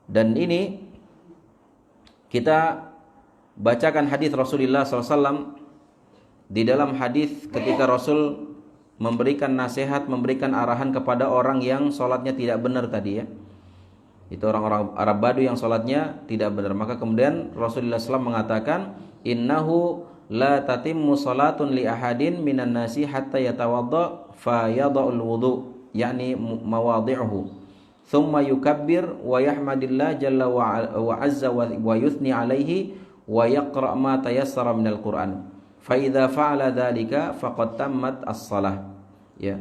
Dan ini kita bacakan hadis Rasulullah SAW. Di dalam hadis ketika Rasul memberikan nasihat, memberikan arahan kepada orang yang sholatnya tidak benar tadi ya, itu orang-orang Arab Badu yang sholatnya tidak benar. Maka kemudian Rasulullah SAW mengatakan, innahu la tatimmu salatun li ahadin minan nasi hatta yatawadda fa yada'ul wudu, yakni mawadhi'uhu, thumma yukabbir wa yahmadillah jalla wa azza wa yuthni alaihi wa yaqra' ma tayassara minal Qur'an. Fa idza fa'ala dzalika faqad tammat as-shalah. Ya.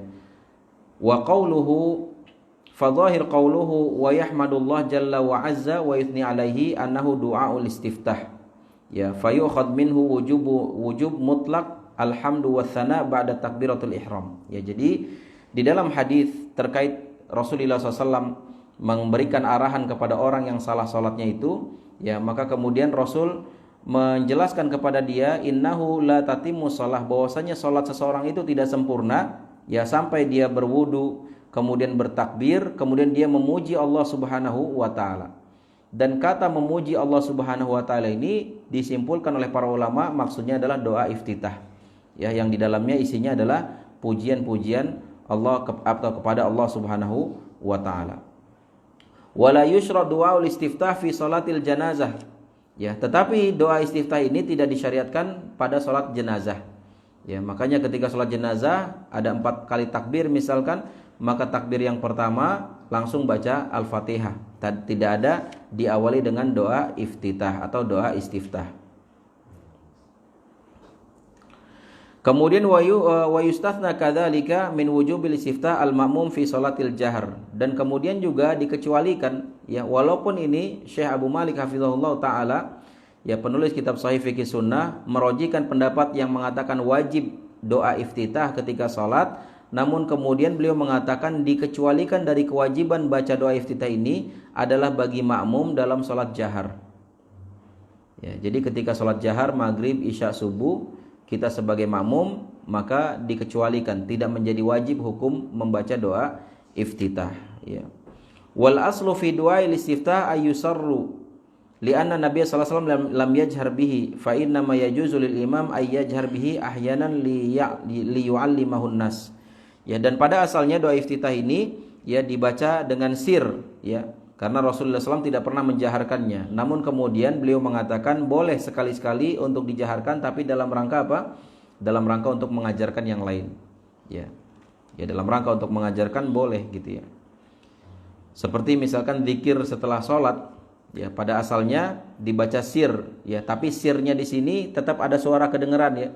Wa qawluhu fadhahir qawluhu wa yahmadullah jalla wa azza wa yuthni alaihi annahu du'aul istiftah. Ya, fayukhad minhu wujub mutlaq alhamdu wa thana ba'da takbiratul ihram. Ya, jadi di dalam hadis terkait Rasulullah SAW memberikan arahan kepada orang yang salah salatnya itu, ya, maka kemudian Rasul menjelaskan kepada dia, innahu la tatimmu shalah, bahwasanya salat seseorang itu tidak sempurna ya sampai dia berwudu, kemudian bertakbir, kemudian dia memuji Allah Subhanahu wa taala. Dan kata memuji Allah Subhanahu wa taala ini disimpulkan oleh para ulama maksudnya adalah doa iftitah. Ya, yang di dalamnya isinya adalah pujian-pujian Allah atau kepada Allah Subhanahu wa taala. Wala yusra du'aul istiftah fi salatil janazah. Ya, tetapi doa istiftah ini tidak disyariatkan pada salat jenazah. Ya, makanya ketika salat jenazah ada 4 kali takbir misalkan, maka takbir yang pertama langsung baca Al-Fatihah. Tidak ada diawali dengan doa iftitah atau doa istiftah. Kemudian wa yustathna kadzalika min wujubil istiftah al-ma'mum fi salatil jahr, dan kemudian juga dikecualikan ya, walaupun ini Syekh Abu Malik hafizahullah taala ya, penulis kitab Sahih Fikih Sunnah merojikan pendapat yang mengatakan wajib doa iftitah ketika salat, namun kemudian beliau mengatakan dikecualikan dari kewajiban baca doa iftitah ini adalah bagi makmum dalam salat jahar. Ya, jadi ketika salat jahar maghrib, isya, subuh, kita sebagai makmum maka dikecualikan, tidak menjadi wajib hukum membaca doa iftitah ya. Wal aslu fi du'ail istiftah ayyusarru li'anna Nabiy sallallahu alaihi wasallam lam yajhar bihi fa inna ma yajuzu lil imam ay yajhar bihi ahyanan li yu'allimahun nas ya. Dan pada asalnya doa iftitah ini ya dibaca dengan sir ya, karena Rasulullah SAW tidak pernah menjaharkannya. Namun kemudian beliau mengatakan boleh sekali-sekali untuk dijaharkan, tapi dalam rangka apa? Dalam rangka untuk mengajarkan yang lain. Ya, ya dalam rangka untuk mengajarkan boleh gitu ya. Seperti misalkan zikir setelah sholat, ya pada asalnya dibaca sir, ya tapi sirnya di sini tetap ada suara kedengeran ya.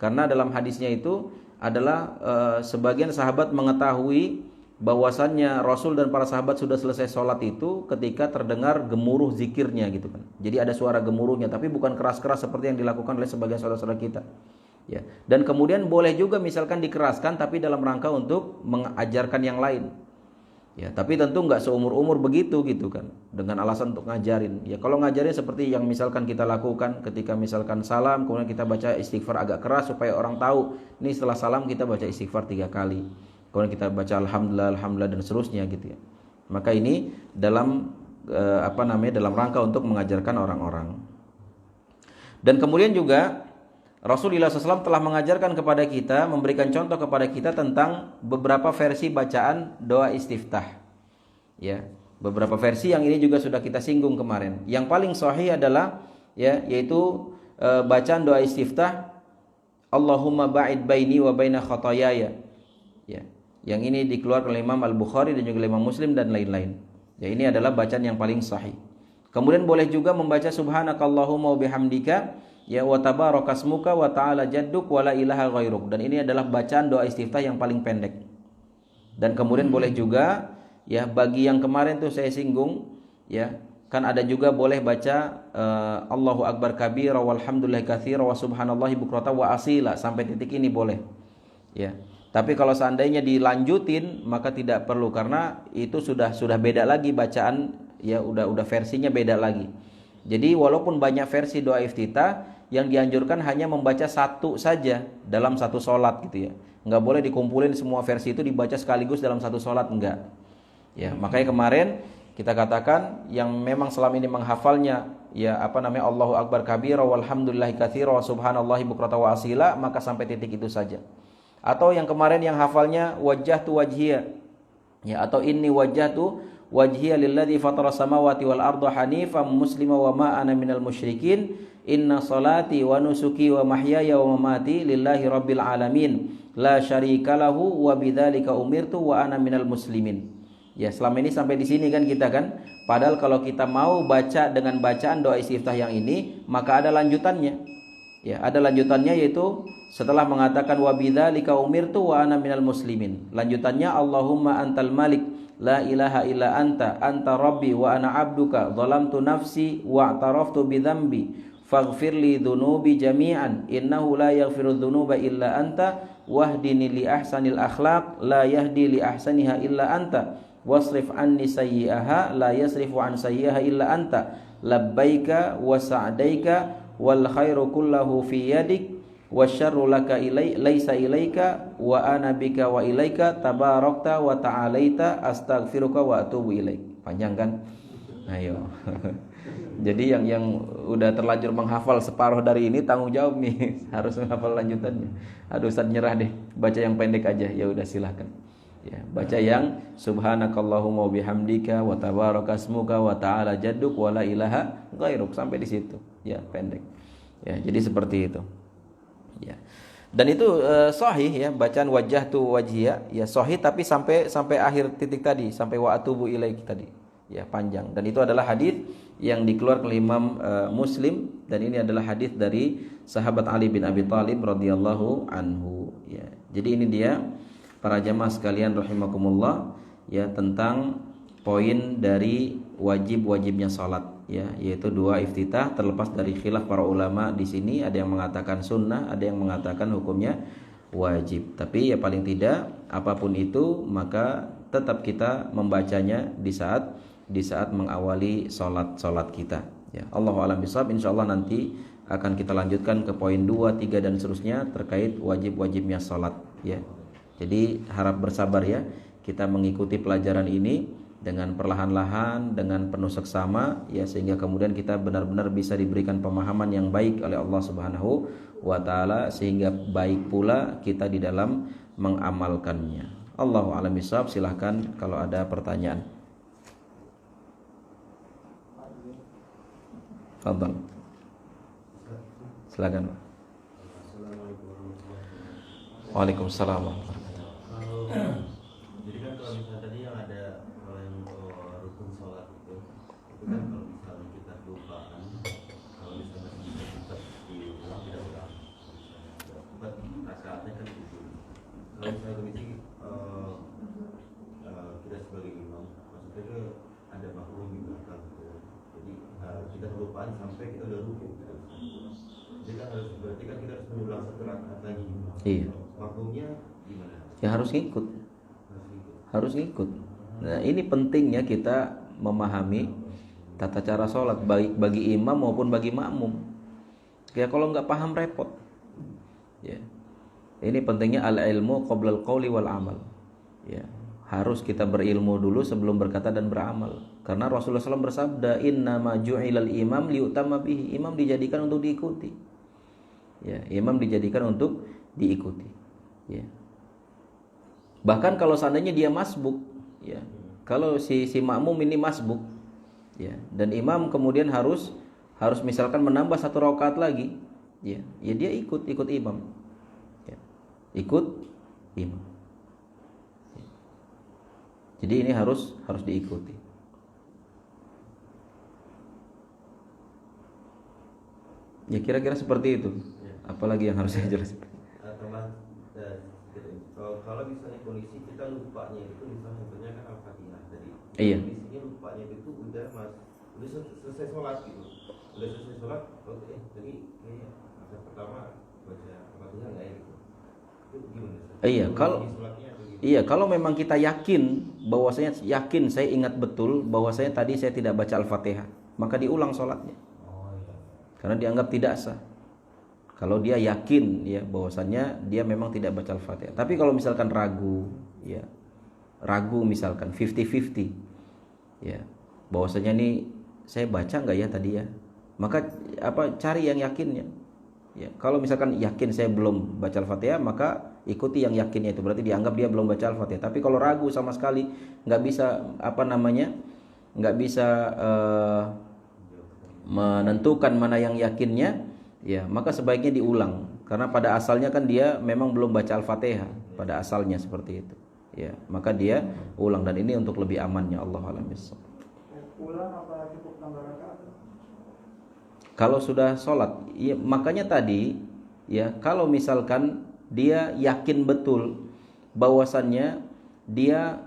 Karena dalam hadisnya itu adalah sebagian sahabat mengetahui bahwasannya Rasul dan para sahabat sudah selesai sholat itu ketika terdengar gemuruh zikirnya gitu kan. Jadi ada suara gemuruhnya, tapi bukan keras-keras seperti yang dilakukan oleh sebagian saudara-saudara kita. Ya. Dan kemudian boleh juga misalkan dikeraskan tapi dalam rangka untuk mengajarkan yang lain. Ya, tapi tentu nggak seumur-umur begitu gitu kan, dengan alasan untuk ngajarin. Ya kalau ngajarin seperti yang misalkan kita lakukan ketika misalkan salam, kemudian kita baca istighfar agak keras supaya orang tahu, ini setelah salam kita baca istighfar 3 kali. Kemudian kita baca alhamdulillah dan seterusnya gitu ya. Maka ini dalam dalam rangka untuk mengajarkan orang-orang. Dan kemudian juga Rasulullah SAW telah mengajarkan kepada kita, memberikan contoh kepada kita tentang beberapa versi bacaan doa istiftah. Ya, beberapa versi yang ini juga sudah kita singgung kemarin. Yang paling sahih adalah ya, yaitu bacaan doa istiftah Allahumma ba'id baini wa baina khotoyaya. Ya. Yang ini dikeluarkan oleh Imam Al-Bukhari dan juga Imam Muslim dan lain-lain. Ya, ini adalah bacaan yang paling sahih. Kemudian boleh juga membaca subhanakallahumma wa bihamdika ya wa tabarakasmuka wa ta'ala jadduk wa la ilaha ghairuk. Dan ini adalah bacaan doa istiftah yang paling pendek. Dan kemudian boleh juga ya, bagi yang kemarin tuh saya singgung ya, kan ada juga boleh baca Allahu akbar kabira walhamdulillahi katsira wa subhanallahi bukrata wa asila, sampai titik ini boleh. Ya. Tapi kalau seandainya dilanjutin maka tidak perlu, karena itu sudah beda lagi bacaan ya, udah versinya beda lagi. Jadi walaupun banyak versi doa iftitah, yang dianjurkan hanya membaca satu saja dalam satu sholat gitu ya. Enggak boleh dikumpulin semua versi itu dibaca sekaligus dalam satu sholat, enggak. Ya, makanya kemarin kita katakan yang memang selama ini menghafalnya ya Allahu akbar kabira walhamdulillahi katsira wa subhanallahi bukrata wa asila, maka sampai titik itu saja. Atau yang kemarin yang hafalnya wajjahtu wajhiya ya, atau inni wajjahtu wajhiya lilladzi fatara samawati wal arda hanifan muslima wa ma ana minal musyrikin inna salati wa nusuki wa mahyaya wa mamati lillahi rabbil alamin la syarika lahu wa bidzalika umirtu wa ana minal muslimin. Ya, selama ini sampai di sini kan kita kan, padahal kalau kita mau baca dengan bacaan doa istiftah yang ini maka ada lanjutannya. Ya, ada lanjutannya, yaitu setelah mengatakan wa bidzalika umirtu wa ana minal muslimin. Lanjutannya Allahumma antal malik la ilaha illa anta rabbi wa ana abduka zalamtu nafsi wa i'taraftu bi dzambi faghfirli dzunubi jami'an innahu la yaghfiru dzunuba illa anta wahdini li ahsanil akhlaq la yahdi li ahsaniha illa anta wasrif anni sayyi'aha la yasrifu an sayyi'aha illa anta labbaika wa sa'daika wal khairu kullahu fi yadik wasyarru laka laisa ilaika wa ana bika wa ilaika tabarakta wa ta'alaita astaghfiruka wa atubu ilaik. Panjang kan? Ayo. Jadi yang udah terlanjur menghafal separuh dari ini tanggung jawab nih, harus menghafal lanjutannya. Aduh, Ustaz nyerah deh, baca yang pendek aja. Ya udah silahkan. Ya, baca yang subhanakallahumma bihamdika wa tabarakasmuka wa ta'ala jadduk wa la ilaha ghairuk sampai di situ. Ya, pendek. Ya, jadi seperti itu. Ya. Dan itu sahih ya, bacaan wajjahtu wajhiya ya sahih, tapi sampai akhir titik tadi, sampai wa atubu ilaik tadi. Ya, panjang. Dan itu adalah hadis yang dikeluarkan oleh Imam Muslim, dan ini adalah hadis dari sahabat Ali bin Abi Thalib radhiyallahu anhu ya. Jadi ini dia para jamaah sekalian rahimakumullah ya, tentang poin dari wajib-wajibnya salat ya, yaitu dua iftitah, terlepas dari khilaf para ulama di sini, ada yang mengatakan sunnah, ada yang mengatakan hukumnya wajib. Tapi ya paling tidak apapun itu maka tetap kita membacanya di saat mengawali salat kita ya. Allahu a'lam bishawab. Insyaallah nanti akan kita lanjutkan ke poin 2, 3 dan seterusnya terkait wajib-wajibnya salat ya. Jadi harap bersabar ya, kita mengikuti pelajaran ini dengan perlahan-lahan, dengan penuh seksama ya, sehingga kemudian kita benar-benar bisa diberikan pemahaman yang baik oleh Allah Subhanahu wa taala, sehingga baik pula kita di dalam mengamalkannya. Allahu a'lam bishawab. Silahkan kalau ada pertanyaan. Fadhal. Silakan. Waalaikumsalam. Jadi kan kalau misalnya tadi yang ada kalau yang rukun sholat itu kan kalau misalnya kita kelupaan, kalau misalnya kita diulang tidak ulang, bukan rakaatnya kan itu. Kalau misalnya kondisi kita sebagai imam, maksudnya itu ada makmum di belakang, gitu. Jadi kita kelupaan sampai kita udah rukun. Jadi kan harus, berarti kan kita harus mengulang satu rakaat lagi. Iya. Makmumnya gimana? Ya harus ngikut. Nah, ini pentingnya kita memahami tata cara sholat baik bagi imam maupun bagi makmum. Ya kalau nggak paham repot. Ya. Ini pentingnya al-ilmu qabla al-qauli wal amal. Ya. Harus kita berilmu dulu sebelum berkata dan beramal. Karena Rasulullah SAW bersabda, "Innama ju'ilal imam liyutamma bihi." Imam dijadikan untuk diikuti. Ya, imam dijadikan untuk diikuti. Ya. Bahkan kalau seandainya dia masbuk, ya, kalau si makmum ini masbuk, ya, dan imam kemudian harus misalkan menambah satu rakaat lagi, ya dia ikut imam, ya, ikut imam. Ya. Jadi ini harus diikuti. Ya kira-kira seperti itu. Apalagi yang harus saya jelaskan? Kalau misalnya kondisi kita lupanya itu misalnya contohnya kan Al-Fatihah tadi. Iya. Kondisinya lupanya itu udah selesai sholat gitu. Udah selesai sholat, tadi kayak rakaat pertama baca Al-Fatihah enggak ya gitu. Itu gimana? Iya, kalau memang kita yakin bahwasanya saya ingat betul bahwasanya tadi saya tidak baca Al-Fatihah, maka diulang sholatnya. Karena dianggap tidak sah. Kalau dia yakin ya bahwasannya dia memang tidak baca Al-Fatihah. Tapi kalau misalkan ragu misalkan 50-50 ya, bahwasanya ini saya baca enggak ya tadi ya, maka cari yang yakinnya. Ya, kalau misalkan yakin saya belum baca Al-Fatihah, maka ikuti yang yakinnya itu, berarti dianggap dia belum baca Al-Fatihah. Tapi kalau ragu sama sekali, enggak bisa menentukan mana yang yakinnya, ya maka sebaiknya diulang, karena pada asalnya kan dia memang belum baca Al-Fatihah pada asalnya seperti itu ya, maka dia ulang, dan ini untuk lebih amannya. Allahu a'lam bishawab. Ulang apa cukup tambah rakaat? Kalau sudah sholat ya, makanya tadi ya, kalau misalkan dia yakin betul bahwasannya dia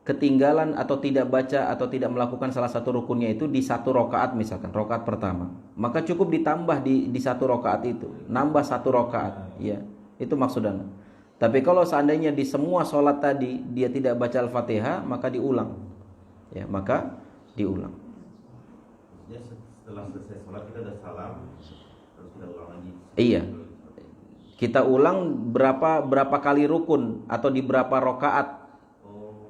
ketinggalan atau tidak baca atau tidak melakukan salah satu rukunnya itu di satu rakaat, misalkan rakaat pertama, maka cukup ditambah di satu rakaat itu, nambah satu rakaat ya, itu maksudnya. Tapi kalau seandainya di semua sholat tadi dia tidak baca Al-Fatihah, maka diulang ya, Ya, setelah selesai sholat kita udah salam, terus kita ulang lagi. Iya, kita ulang berapa kali rukun atau di berapa rakaat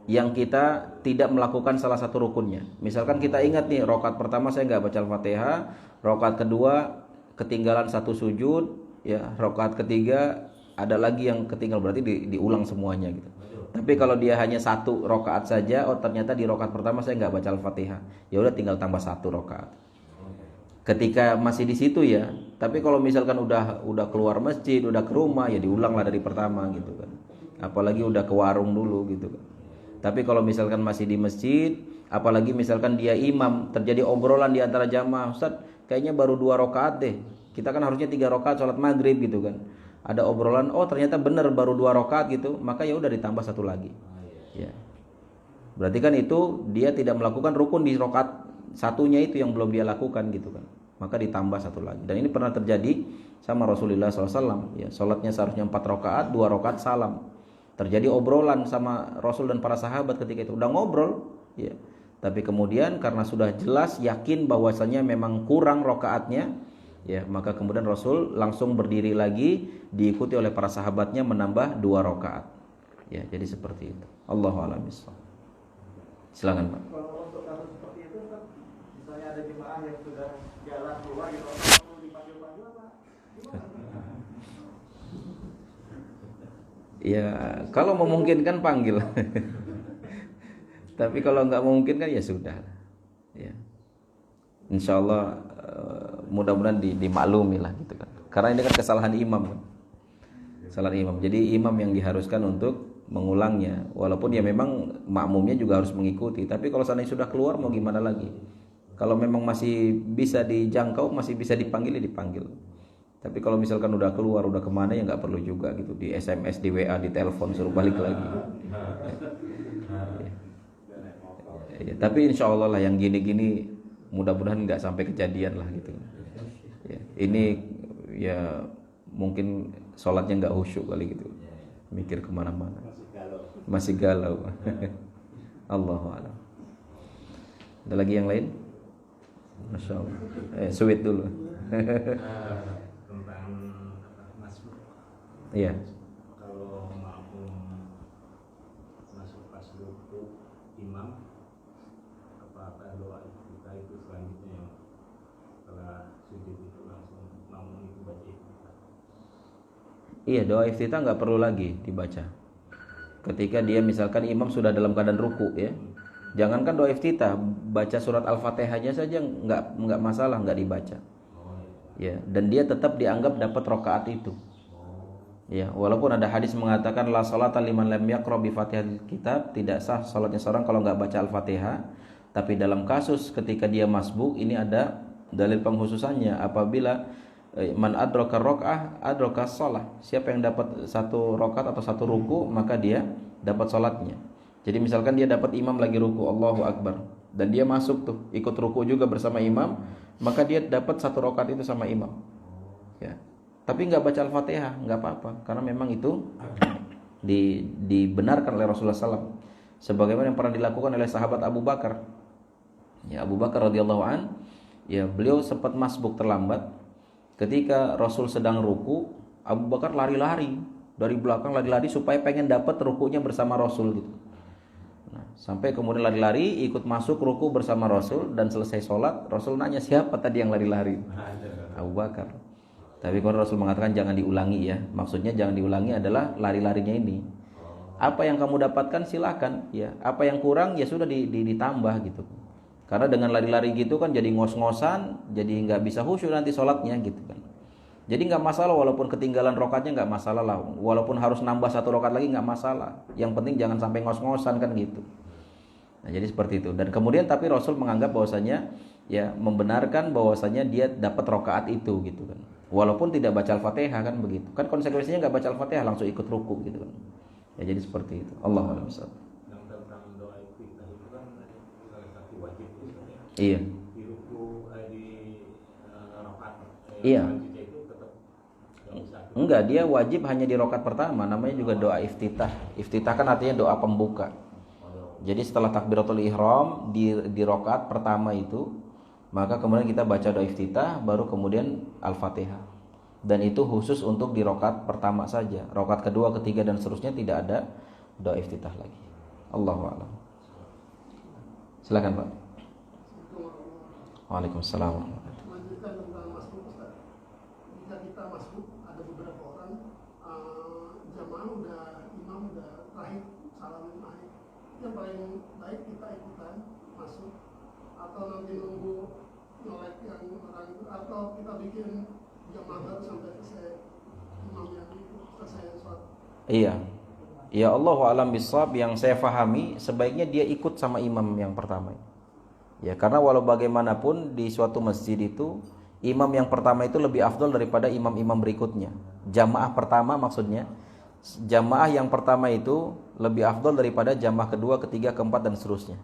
yang kita tidak melakukan salah satu rukunnya. Misalkan kita ingat nih, rakaat pertama saya nggak baca Al-Fatihah, rakaat kedua ketinggalan satu sujud, ya rakaat ketiga ada lagi yang ketinggal, berarti diulang semuanya gitu. Tapi kalau dia hanya satu rokaat saja, oh ternyata di rokaat pertama saya nggak baca Al-Fatihah, ya udah tinggal tambah satu rokaat. Ketika masih di situ ya. Tapi kalau misalkan udah keluar masjid, udah ke rumah, ya diulanglah dari pertama gitu kan. Apalagi udah ke warung dulu gitu kan. Tapi kalau misalkan masih di masjid, apalagi misalkan dia imam, terjadi obrolan di antara jamaah, Ustaz, kayaknya baru 2 rakaat deh. Kita kan harusnya 3 rakaat sholat maghrib gitu kan. Ada obrolan, oh ternyata benar baru 2 rakaat gitu, maka ya udah ditambah satu lagi. Ya. Berarti kan itu dia tidak melakukan rukun di rakaat satunya itu yang belum dia lakukan gitu kan. Maka ditambah satu lagi. Dan ini pernah terjadi sama Rasulullah SAW. Ya, sholatnya seharusnya 4 rakaat, 2 rakaat salam. Terjadi obrolan sama Rasul dan para sahabat ketika itu. Udah ngobrol, ya. Tapi kemudian karena sudah jelas yakin bahwasanya memang kurang rakaatnya, ya, maka kemudian Rasul langsung berdiri lagi diikuti oleh para sahabatnya menambah 2 rakaat. Ya, jadi seperti itu. Allahu a'lam bishawab. Silakan, Pak. Kalau untuk kasus seperti itu kan, misalnya ada jemaah yang sudah jalan keluar gitu, perlu dipanggil-panggil apa? Ya, kalau memungkinkan panggil. Tapi kalau nggak memungkinkan ya sudah. Ya. Insya Allah mudah-mudahan dimaklumi lah gitu kan. Karena ini kan kesalahan imam kan. Kesalahan imam. Jadi imam yang diharuskan untuk mengulangnya. Walaupun ya memang makmumnya juga harus mengikuti. Tapi kalau seandainya sudah keluar mau gimana lagi? Kalau memang masih bisa dijangkau, masih bisa dipanggil ya dipanggil. Tapi kalau misalkan udah keluar, udah kemana ya nggak perlu juga gitu. Di SMS, di WA, di telepon suruh balik lagi. Ya, tapi insya Allah lah yang gini-gini mudah-mudahan nggak sampai kejadian lah gitu. Ya, ini ya mungkin sholatnya nggak khusyuk kali gitu, mikir kemana-mana, masih galau. Allahu a'lam. Ada lagi yang lain? Masya Allah. Sweet dulu. Tentang masuk. Iya. Kalau makmum masuk pas ruku imam, apa doa kita itu selanjutnya setelah sujud itu langsung makmum itu baca iftitah. Iya, doa iftitah nggak perlu lagi dibaca. Ketika dia misalkan imam sudah dalam keadaan ruku ya, jangankan doa iftitah, baca surat Al-Fatihahnya saja nggak masalah, nggak dibaca. Ya, dan dia tetap dianggap dapat rakaat itu. Ya, walaupun ada hadis mengatakan la salata liman lam yaqra bi Fatihil kitab, tidak sah salatnya seorang kalau nggak baca Al-Fatihah. Tapi dalam kasus ketika dia masbuk ini ada dalil penghususannya apabila man adraka rakaah adraka shalah. Siapa yang dapat satu rakaat atau satu ruku maka dia dapat salatnya. Jadi misalkan dia dapat imam lagi ruku Allahu Akbar dan dia masuk tuh ikut ruku juga bersama imam, maka dia dapat satu rakaat itu sama imam. Ya. Tapi nggak baca Al-Fatihah nggak apa-apa karena memang itu dibenarkan oleh Rasulullah SAW. Sebagaimana yang pernah dilakukan oleh sahabat Abu Bakar. Ya, Abu Bakar radhiyallahu an, ya beliau sempat masbuk terlambat. Ketika Rasul sedang ruku, Abu Bakar lari-lari dari belakang lari-lari supaya pengen dapat rukunya bersama Rasul gitu. Nah, sampai kemudian lari-lari ikut masuk ruku bersama Rasul dan selesai sholat, Rasul nanya siapa tadi yang lari-lari? Abu Bakar. Tapi kalau Rasul mengatakan jangan diulangi ya. Maksudnya jangan diulangi adalah lari-larinya ini. Apa yang kamu dapatkan silakan ya. Apa yang kurang ya sudah ditambah gitu. Karena dengan lari-lari gitu kan jadi ngos-ngosan, jadi nggak bisa khusyuk nanti sholatnya gitu kan. Jadi nggak masalah walaupun ketinggalan rakaatnya nggak masalah lah. Walaupun harus nambah satu rakaat lagi nggak masalah. Yang penting jangan sampai ngos-ngosan kan gitu. Nah jadi seperti itu. Dan kemudian tapi Rasul menganggap bahwasanya ya membenarkan bahwasanya dia dapat rakaat itu gitu kan. Walaupun tidak baca Al-Fatihah kan begitu. Kan konsekuensinya nggak baca Al-Fatihah langsung ikut ruku gitu kan. Ya jadi seperti itu. Allahu a'lam bishawab. Yang tentang doa iftitah itu kan salah satu wajib itu ya. Iya. Di ruku di rakaat Iya. selanjutnya itu tetap nggak usah. Enggak, dia wajib hanya di rakaat pertama. Namanya juga doa iftitah. Iftitah kan artinya doa pembuka. Jadi setelah takbiratul ihram di rakaat pertama itu, maka kemudian kita baca doa iftitah, baru kemudian Al-Fatihah. Dan itu khusus untuk di rakaat pertama saja. Rakaat kedua, ketiga dan seterusnya tidak ada doa iftitah lagi. Allahu a'lam. Silakan, Pak. Waalaikumsalam. Melanjutkan tentang masbuk Ustaz. Jika kita masbuk ada beberapa orang jamaah udah imam udah terakhir paling baik kita ikutan masuk, atau nanti nunggu nolek yang orang itu, atau kita bikin jamaah baru sampai selesai imam yang selesai sholat. Iya. Ya Allahu a'lam bishawab, yang saya fahami sebaiknya dia ikut sama imam yang pertama. Ya, karena walau bagaimanapun di suatu masjid itu imam yang pertama itu lebih afdal daripada imam-imam berikutnya. Jamaah pertama maksudnya, jamaah yang pertama itu lebih afdal daripada jamaah kedua, ketiga, keempat dan seterusnya.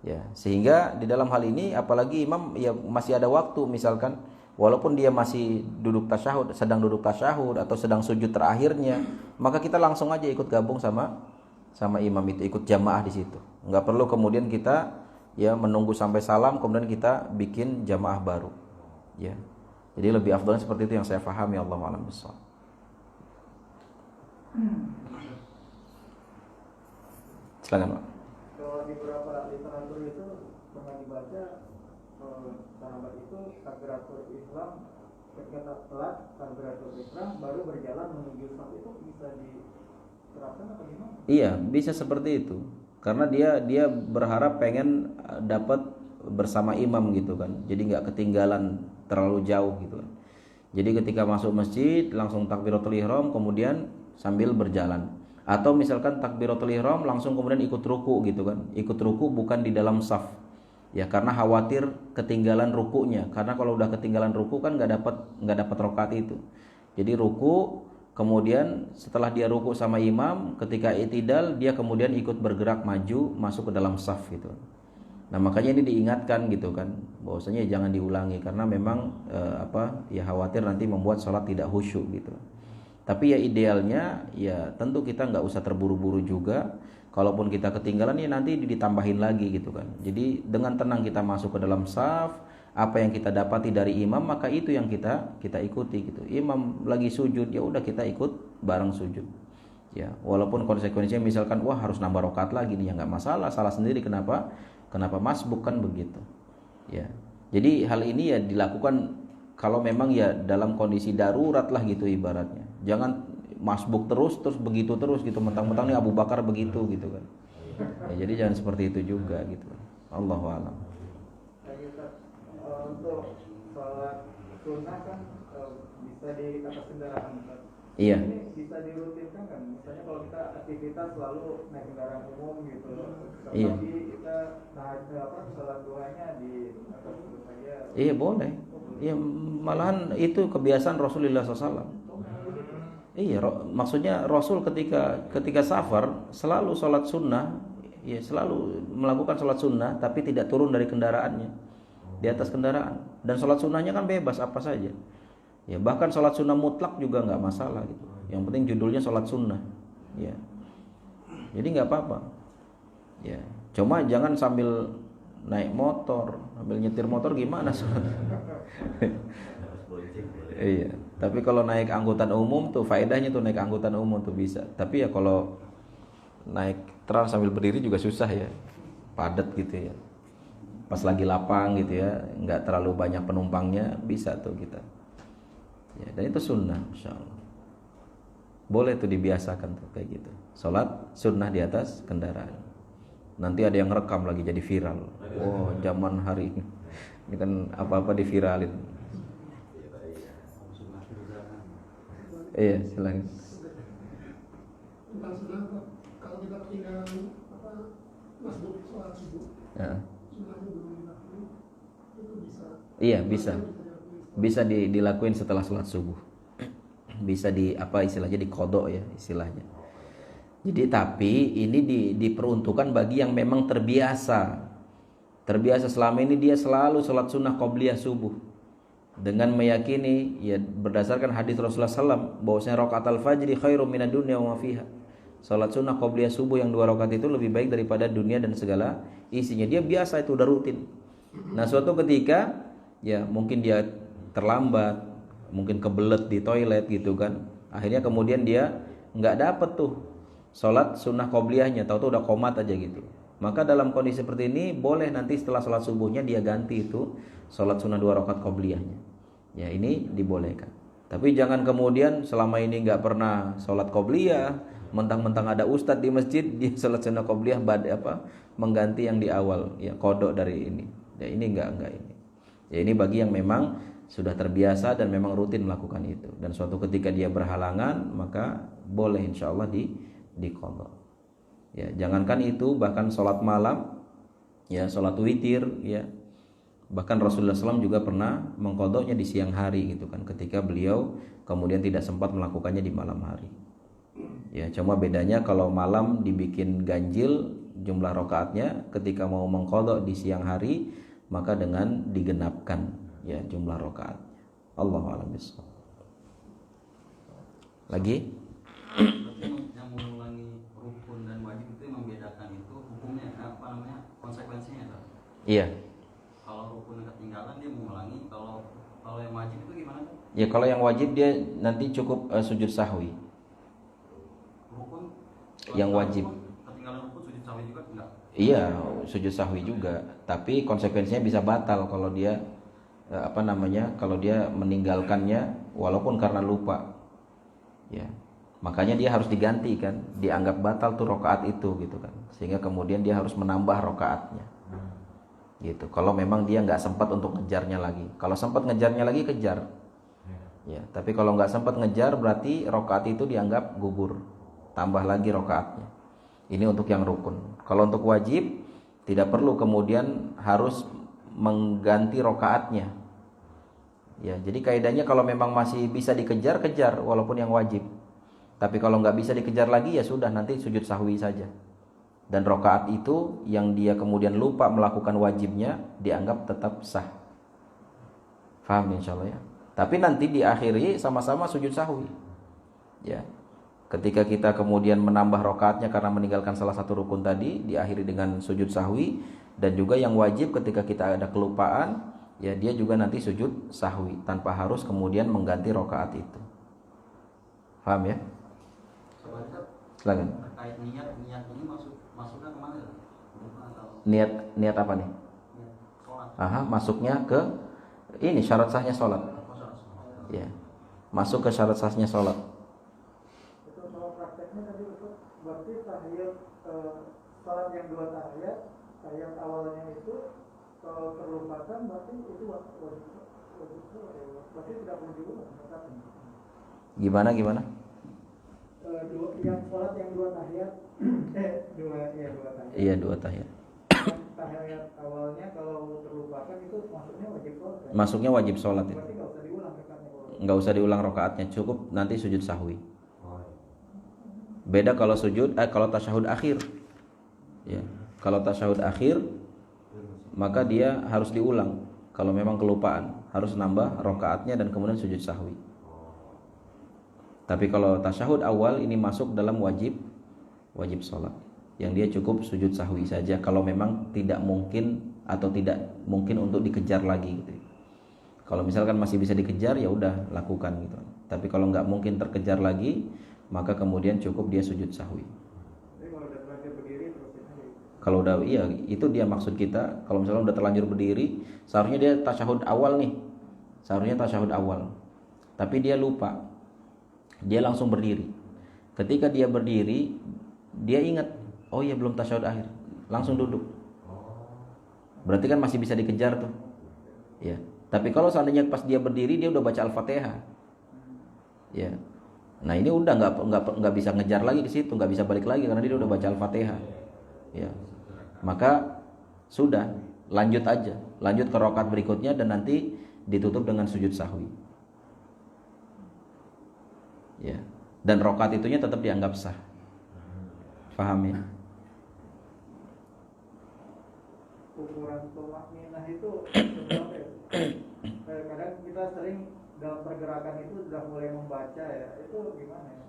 Ya, sehingga di dalam hal ini apalagi imam ya masih ada waktu, misalkan walaupun dia masih duduk tasyahud, sedang duduk tasyahud atau sedang sujud terakhirnya, maka kita langsung aja ikut gabung sama imam itu, ikut jamaah di situ. Enggak perlu kemudian kita ya menunggu sampai salam kemudian kita bikin jamaah baru. Ya. Jadi lebih afdal seperti itu yang saya pahami, Allahu a'lam bishawab. Silakan, Pak. Kalau di beberapa literatur itu pernah dibaca sahabat itu takbiratul ihram ketika telat takbiratul ihram baru berjalan menuju shaf, itu bisa diterapkan atau gimana? Iya, bisa seperti itu. Karena dia berharap pengen dapat bersama imam gitu kan. Jadi nggak ketinggalan terlalu jauh gitu kan. Jadi ketika masuk masjid langsung takbiratul ihram kemudian sambil berjalan. Atau misalkan takbiratul ihram langsung kemudian ikut ruku gitu kan. Ikut ruku bukan di dalam shaf. Ya karena khawatir ketinggalan rukunya. Karena kalau udah ketinggalan ruku kan nggak dapat rakaat itu. Jadi ruku, kemudian setelah dia ruku sama imam, ketika i'tidal dia kemudian ikut bergerak maju masuk ke dalam shaf gitu. Nah makanya ini diingatkan gitu kan, bahwasanya jangan diulangi karena memang ya khawatir nanti membuat sholat tidak khusyuk gitu. Tapi ya idealnya ya tentu kita nggak usah terburu-buru juga. Kalaupun kita ketinggalan ya nanti ditambahin lagi gitu kan. Jadi dengan tenang kita masuk ke dalam shaf, apa yang kita dapati dari imam maka itu yang kita ikuti gitu. Imam lagi sujud ya udah kita ikut bareng sujud. Ya, walaupun konsekuensinya misalkan wah harus nambah rakaat lagi nih ya nggak masalah, salah sendiri kenapa masbuk kan begitu. Ya. Jadi hal ini ya dilakukan kalau memang ya dalam kondisi darurat lah gitu ibaratnya. Jangan masbuk terus begitu terus gitu, mentang-mentang nih Abu Bakar begitu gitu kan. Ya, jadi jangan seperti itu juga gitu. Allahu a'lam. Untuk sholat sunnah kan bisa di atas kendaraan. Iya. Ini bisa dirutinkan kan? Misalnya kalau kita aktivitas selalu naik kendaraan umum gitu. Iya. Tapi kita sholat duhanya di atas itu saja. Iya boleh. Iya malahan itu kebiasaan Rasulullah SAW. Iya, maksudnya Rasul ketika safar selalu sholat sunnah, ya selalu melakukan sholat sunnah, tapi tidak turun dari kendaraannya, di atas kendaraan. Dan sholat sunnahnya kan bebas apa saja. Ya bahkan sholat sunnah mutlak juga nggak masalah gitu. Yang penting judulnya sholat sunnah. Ya, jadi nggak apa-apa. Ya, cuma jangan sambil naik motor, sambil nyetir motor gimana sholat? Iya. Tapi kalau naik angkutan umum tuh faedahnya tuh naik angkutan umum tuh bisa. Tapi ya kalau naik trans sambil berdiri juga susah ya, padat gitu ya. Pas lagi lapang gitu ya, nggak terlalu banyak penumpangnya bisa tuh kita. Ya, dan itu sunnah, insyaallah. Boleh tuh dibiasakan tuh kayak gitu. Sholat sunnah di atas kendaraan. Nanti ada yang rekam lagi jadi viral. Oh zaman hari ini kan apa-apa diviralin. Iya, silakan. Tentang sunnah, kalau kita ketinggalan masbuk sholat subuh, Ya. sunnahnya belum dilakukan, itu bisa. Iya, bisa dilakuin setelah sholat subuh. Bisa istilahnya diqodho ya istilahnya. Jadi tapi ini diperuntukkan bagi yang memang terbiasa selama ini dia selalu sholat sunnah qobliyah subuh. Dengan meyakini ya berdasarkan hadis Rasulullah SAW bahwasanya rakaat al-fajri khairum minad dunya wa ma fiha. Salat sunnah qobliyah subuh yang 2 rakaat itu lebih baik daripada dunia dan segala isinya. Dia biasa itu udah rutin. Nah, suatu ketika ya mungkin dia terlambat, mungkin kebelet di toilet gitu kan. Akhirnya kemudian dia enggak dapat tuh salat sunnah qobliyahnya, tahu-tahu udah qomat aja gitu. Maka dalam kondisi seperti ini boleh nanti setelah salat subuhnya dia ganti itu salat sunnah 2 rakaat qobliyahnya. Ya ini dibolehkan. Tapi jangan kemudian selama ini nggak pernah salat qobliyah, Mentang-mentang ada ustadz di masjid, dia salat sunnah qobliyah mengganti yang di awal, ya kodok dari ini. Ya ini enggak ini. Ya ini bagi yang memang sudah terbiasa dan memang rutin melakukan itu. Dan suatu ketika dia berhalangan, maka boleh insyaallah di qadha. Ya, jangankan itu, bahkan sholat malam, ya sholat witir, ya bahkan Rasulullah SAW juga pernah mengqadhanya di siang hari gitu kan, ketika beliau kemudian tidak sempat melakukannya di malam hari. Ya cuma bedanya kalau malam dibikin ganjil jumlah rakaatnya, ketika mau mengqadha di siang hari maka dengan digenapkan ya jumlah rakaatnya. Allahu a'lam bishawab. Lagi? Yang mengulangi rukun dan wajib itu membedakan itu hukumnya apa namanya, konsekuensinya Ustaz? Iya. Kalau rukun ketinggalan dia mengulangi, kalau yang wajib itu gimana? Ya kalau yang wajib dia nanti cukup sujud sahwi. Rukun Yang wajib. Ketinggalan rukun sujud sahwi juga enggak? Iya, sujud sahwi juga. Tapi konsekuensinya bisa batal kalau dia kalau dia meninggalkannya walaupun karena lupa. Ya. Makanya dia harus diganti kan, dianggap batal tuh rakaat itu gitu kan. Sehingga kemudian dia harus menambah rakaatnya. Gitu. Kalau memang dia nggak sempat untuk ngejarnya lagi. Kalau sempat ngejarnya lagi kejar. Ya, tapi kalau nggak sempat ngejar berarti rakaat itu dianggap gugur. Tambah lagi rakaatnya. Ini untuk yang rukun. Kalau untuk wajib tidak perlu kemudian harus mengganti rakaatnya. Ya, jadi kaidahnya kalau memang masih bisa dikejar, kejar walaupun yang wajib. Tapi kalau nggak bisa dikejar lagi ya sudah, nanti sujud sahwi saja. Dan rakaat itu yang dia kemudian lupa melakukan wajibnya dianggap tetap sah. Faham insyaallah ya. Tapi nanti diakhiri sama-sama sujud sahwi. Ya. Ketika kita kemudian menambah rakaatnya karena meninggalkan salah satu rukun tadi, diakhiri dengan sujud sahwi. Dan juga yang wajib ketika kita ada kelupaan, ya dia juga nanti sujud sahwi tanpa harus kemudian mengganti rakaat itu. Paham ya? Silakan. Terkait niat ini masuknya kemana? Niat apa nih? Sholat. Masuknya ke ini syarat sahnya sholat. Ya, masuk ke syarat sahnya sholat. Itu kalau prakteknya tadi itu berarti tahiyat sholat yang 2 tahiyat awalnya itu kalau terlupakan berarti itu wajib berarti tidak perlu diulang. Gimana? Yang sholat yang 2 tahiyat dua tahiyat. Iya 2 tahiyat. Tahiyat awalnya kalau terlupakan itu masuknya wajib sholat. Kan? Masuknya wajib sholat itu. Berarti nggak usah diulang rakaatnya. Nggak usah diulang rakaatnya, cukup nanti sujud sahwi. Beda kalau kalau tasyahud akhir. Ya, kalau tasyahud akhir maka dia harus diulang. Kalau memang kelupaan, harus nambah rakaatnya dan kemudian sujud sahwi. Tapi kalau tasyahud awal ini masuk dalam wajib sholat, yang dia cukup sujud sahwi saja kalau memang tidak mungkin atau tidak mungkin untuk dikejar lagi gitu. Kalau misalkan masih bisa dikejar ya udah lakukan gitu. Tapi kalau nggak mungkin terkejar lagi, maka kemudian cukup dia sujud sahwi. Jadi kalau udah terlanjur berdiri terus Kalau udah iya itu dia maksud kita. Kalau misalnya udah terlanjur berdiri, seharusnya dia tasyahud awal nih. Seharusnya tasyahud awal. Tapi dia lupa. Dia langsung berdiri. Ketika dia berdiri, dia ingat, oh iya belum tasyahud akhir. Langsung duduk. Berarti kan masih bisa dikejar tuh. Ya. Tapi kalau seandainya pas dia berdiri dia udah baca Al-Fatihah. Ya. Nah, ini udah nggak bisa ngejar lagi ke situ, nggak bisa balik lagi karena dia udah baca Al-Fatihah. Ya. Maka sudah, lanjut aja. Lanjut ke rakaat berikutnya dan nanti ditutup dengan sujud sahwi. Ya. Dan rakaat itunya tetap dianggap sah. Paham ya? ukuran tumakninah itu berapa ya? Kadang kita sering dalam pergerakan itu sudah mulai membaca ya, itu gimana ya?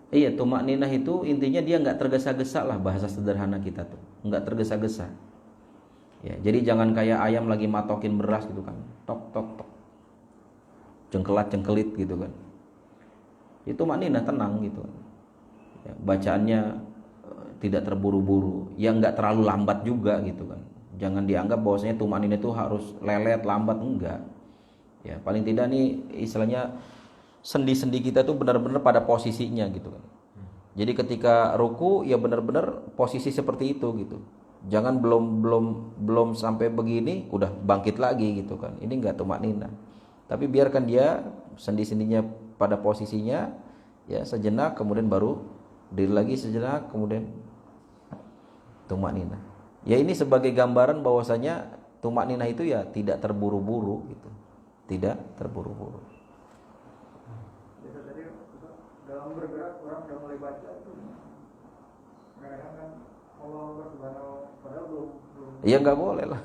Iya, tumakninah itu intinya dia nggak tergesa-gesa lah, bahasa sederhana kita tuh, nggak tergesa-gesa. Ya, jadi jangan kayak ayam lagi matokin beras gitu kan, tok tok tok, cengkelat-cengkelit gitu kan. Itu tumakninah tenang gitu. Ya, bacaannya tidak terburu-buru, yang nggak terlalu lambat juga gitu kan. Jangan dianggap bahwasanya tumakninah itu harus lelet, lambat, enggak. Ya, paling tidak nih istilahnya sendi-sendi kita tuh benar-benar pada posisinya gitu kan. Jadi ketika ruku ya benar-benar posisi seperti itu gitu. Jangan belum sampai begini udah bangkit lagi gitu kan. Ini enggak tumakninah. Tapi biarkan dia sendi-sendinya pada posisinya ya sejenak, kemudian baru diri lagi sejenak, kemudian tumakninah. Ya ini sebagai gambaran bahwasanya tumakninah itu ya tidak terburu-buru gitu. Tidak terburu-buru. Jadi tadi dalam bergerak orang udah mulai baca itu kadang-kadang kan Allah Subhanahu padahal belum. Iya nggak boleh lah.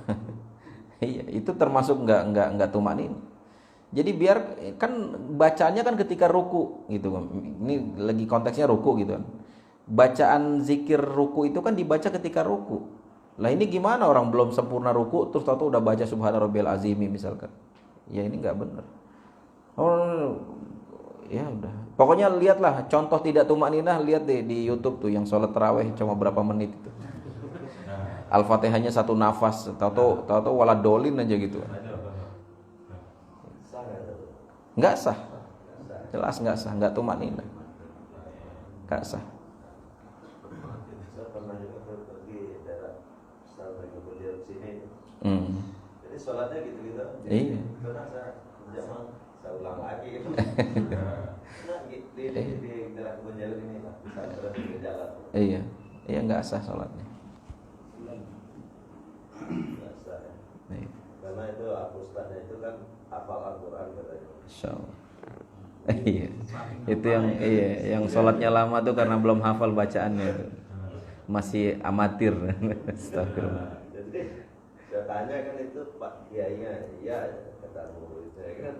Iya itu termasuk nggak tumakninah. Jadi biar kan bacanya kan ketika ruku gitu kan. Ini lagi konteksnya ruku gitu kan. Bacaan zikir ruku itu kan dibaca ketika ruku. Lah ini gimana orang belum sempurna ruku terus tahu udah baca subhana rabbiyal azimi misalkan. Ya ini nggak benar. Oh ya udah. Pokoknya lihatlah contoh tidak tumakninah, lihat deh di YouTube tuh yang sholat tarawih cuma berapa menit itu. Al-Fatihahnya satu nafas, tahu wala dolin aja gitu. Nggak sah. Jelas nggak sah, nggak tumakninah. Nggak sah. Saya pernah juga pergi daerah sampai kemudian sini. Jadi sholatnya gitu-gitu. Iya. Karena saya ulang lagi. Nah, di daerah kebun jalur ini lah, bisa terus berjalan. Iya. Iya nggak sah sholatnya. Nggak sah ya. Iya. Karena itu ustaznya itu kan hafal Al-Quran katanya. Insyaallah. Iya. Itu yang sholatnya lama tuh karena belum hafal bacaannya itu. Masih amatir. Astagfirullah. Jadi saya tanya kan itu Pak Kiainya, iya kata muridnya kan.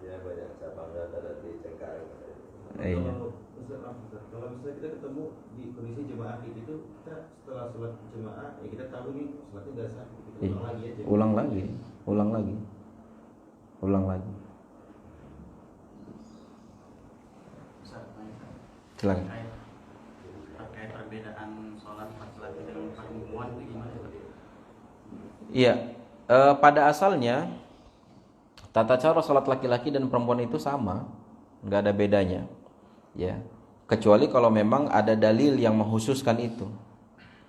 Ya banyak cabang ada di Cengkareng. Iya. Kalau misalnya kita ketemu di kondisi jemaah itu, kita setelah sholat jemaah ya kita tahu nih sholatnya nggak sah, kita ulang lagi aja. Ulang lagi. Silakan. Terkait perbedaan sholat laki-laki dengan perempuan itu gimana? Iya, pada asalnya tata cara sholat laki-laki dan perempuan itu sama, nggak ada bedanya, ya. Kecuali kalau memang ada dalil yang menghususkan itu.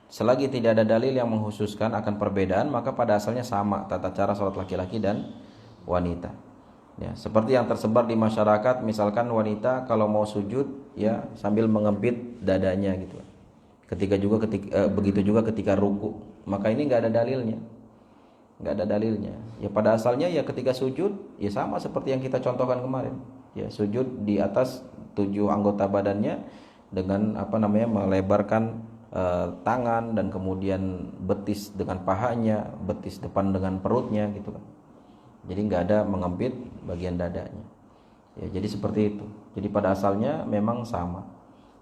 Selagi tidak ada dalil yang menghususkan akan perbedaan, maka pada asalnya sama tata cara sholat laki-laki dan wanita. Ya, seperti yang tersebar di masyarakat, misalkan wanita kalau mau sujud, ya sambil mengempit dadanya gitu. Begitu juga ketika ruku, maka ini nggak ada dalilnya. Ya pada asalnya ya ketika sujud, ya sama seperti yang kita contohkan kemarin. Ya sujud di atas 7 anggota badannya dengan melebarkan tangan dan kemudian betis dengan pahanya, betis depan dengan perutnya gitu kan. Jadi nggak ada mengempit bagian dadanya. Ya jadi seperti itu. Jadi pada asalnya memang sama.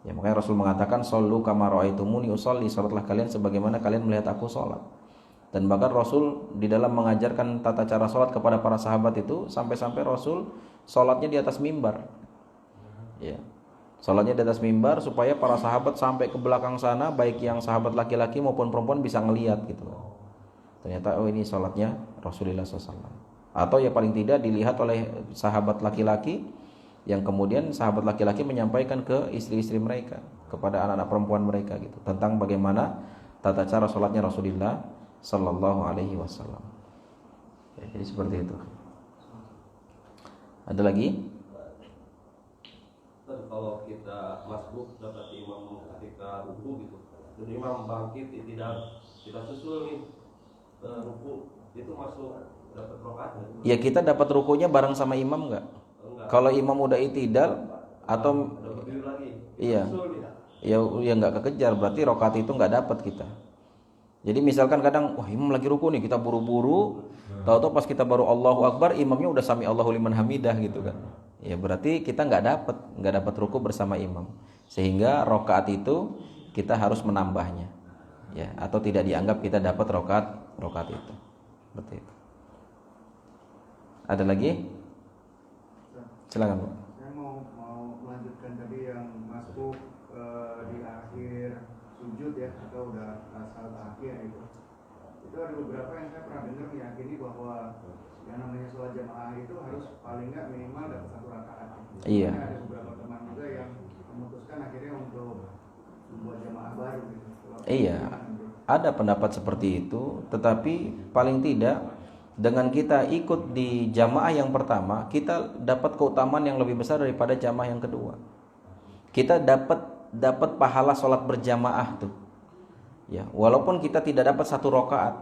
Ya makanya Rasul mengatakan shollu kama ra'aitumuni usolli, salatlah kalian sebagaimana kalian melihat aku salat. Dan bahkan Rasul di dalam mengajarkan tata cara salat kepada para sahabat itu sampai-sampai Rasul salatnya di atas mimbar. Ya. Salatnya di atas mimbar supaya para sahabat sampai ke belakang sana, baik yang sahabat laki-laki maupun perempuan bisa ngelihat gitu. Ternyata ini salatnya Rasulullah SAW. Atau ya paling tidak dilihat oleh sahabat laki-laki, yang kemudian sahabat laki-laki menyampaikan ke istri-istri mereka, kepada anak-anak perempuan mereka gitu, tentang bagaimana tata cara salatnya Rasulullah Sallallahu Alaihi Wasallam. Ya, jadi seperti itu. Ada lagi? Kalau kita masbuk dapat imam ketika ruku gitu, dan imam bangkit tidak kita susul nih ruku, itu masuk dapat rakaat nggak? Ya kita dapat rukunya bareng sama imam nggak? Kalau imam udah itidal atau lagi, iya, ya nggak kekejar, berarti rakaat itu nggak dapat kita. Jadi misalkan kadang wah imam lagi ruku nih, kita buru-buru, tahu-tahu pas kita baru Allahu Akbar imamnya udah sami Allahu liman hamidah gitu kan. Ya berarti kita nggak dapat ruku bersama imam, sehingga rakaat itu kita harus menambahnya, ya atau tidak dianggap kita dapat rakaat itu. Seperti itu. Ada lagi? Silakan Pak. Saya mau melanjutkan tadi yang masuk di akhir sujud ya, atau udah saat akhir itu. Itu ada beberapa yang saya pernah dengar meyakini bahwa yang namanya sholat jamaah itu harus paling nggak minimal dapat 1 rakaat. Iya. Karena ada beberapa teman juga yang memutuskan akhirnya untuk membuat jamaah baru gitu. Iya, ada pendapat seperti itu, tetapi paling tidak dengan kita ikut di jamaah yang pertama, kita dapat keutamaan yang lebih besar daripada jamaah yang kedua. Kita dapat pahala sholat berjamaah tuh. Ya, walaupun kita tidak dapat 1 rakaat.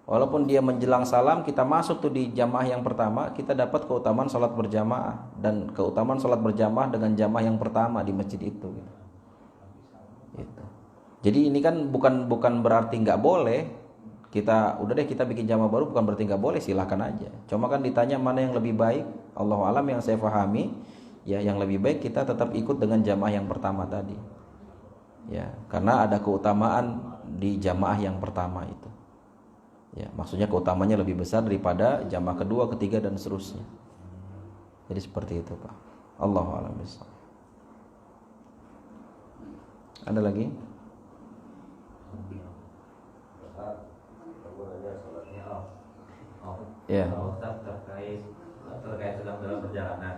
Walaupun dia menjelang salam, kita masuk tuh di jamaah yang pertama, kita dapat keutamaan sholat berjamaah dan keutamaan sholat berjamaah dengan jamaah yang pertama di masjid itu. Gitu. Jadi ini kan bukan berarti nggak boleh. Kita udah deh kita bikin jamaah baru, bukan berarti nggak boleh, silahkan aja. Cuma kan ditanya mana yang lebih baik. Allahu alam, yang saya pahami ya yang lebih baik kita tetap ikut dengan jamaah yang pertama tadi. Ya, karena ada keutamaan di jamaah yang pertama itu. Ya, maksudnya keutamanya lebih besar daripada jamaah kedua, ketiga dan seterusnya. Jadi seperti itu, Pak. Allahu a'lam bishawab. Ada lagi? Ya. Ustaz terkait sedang dalam perjalanan.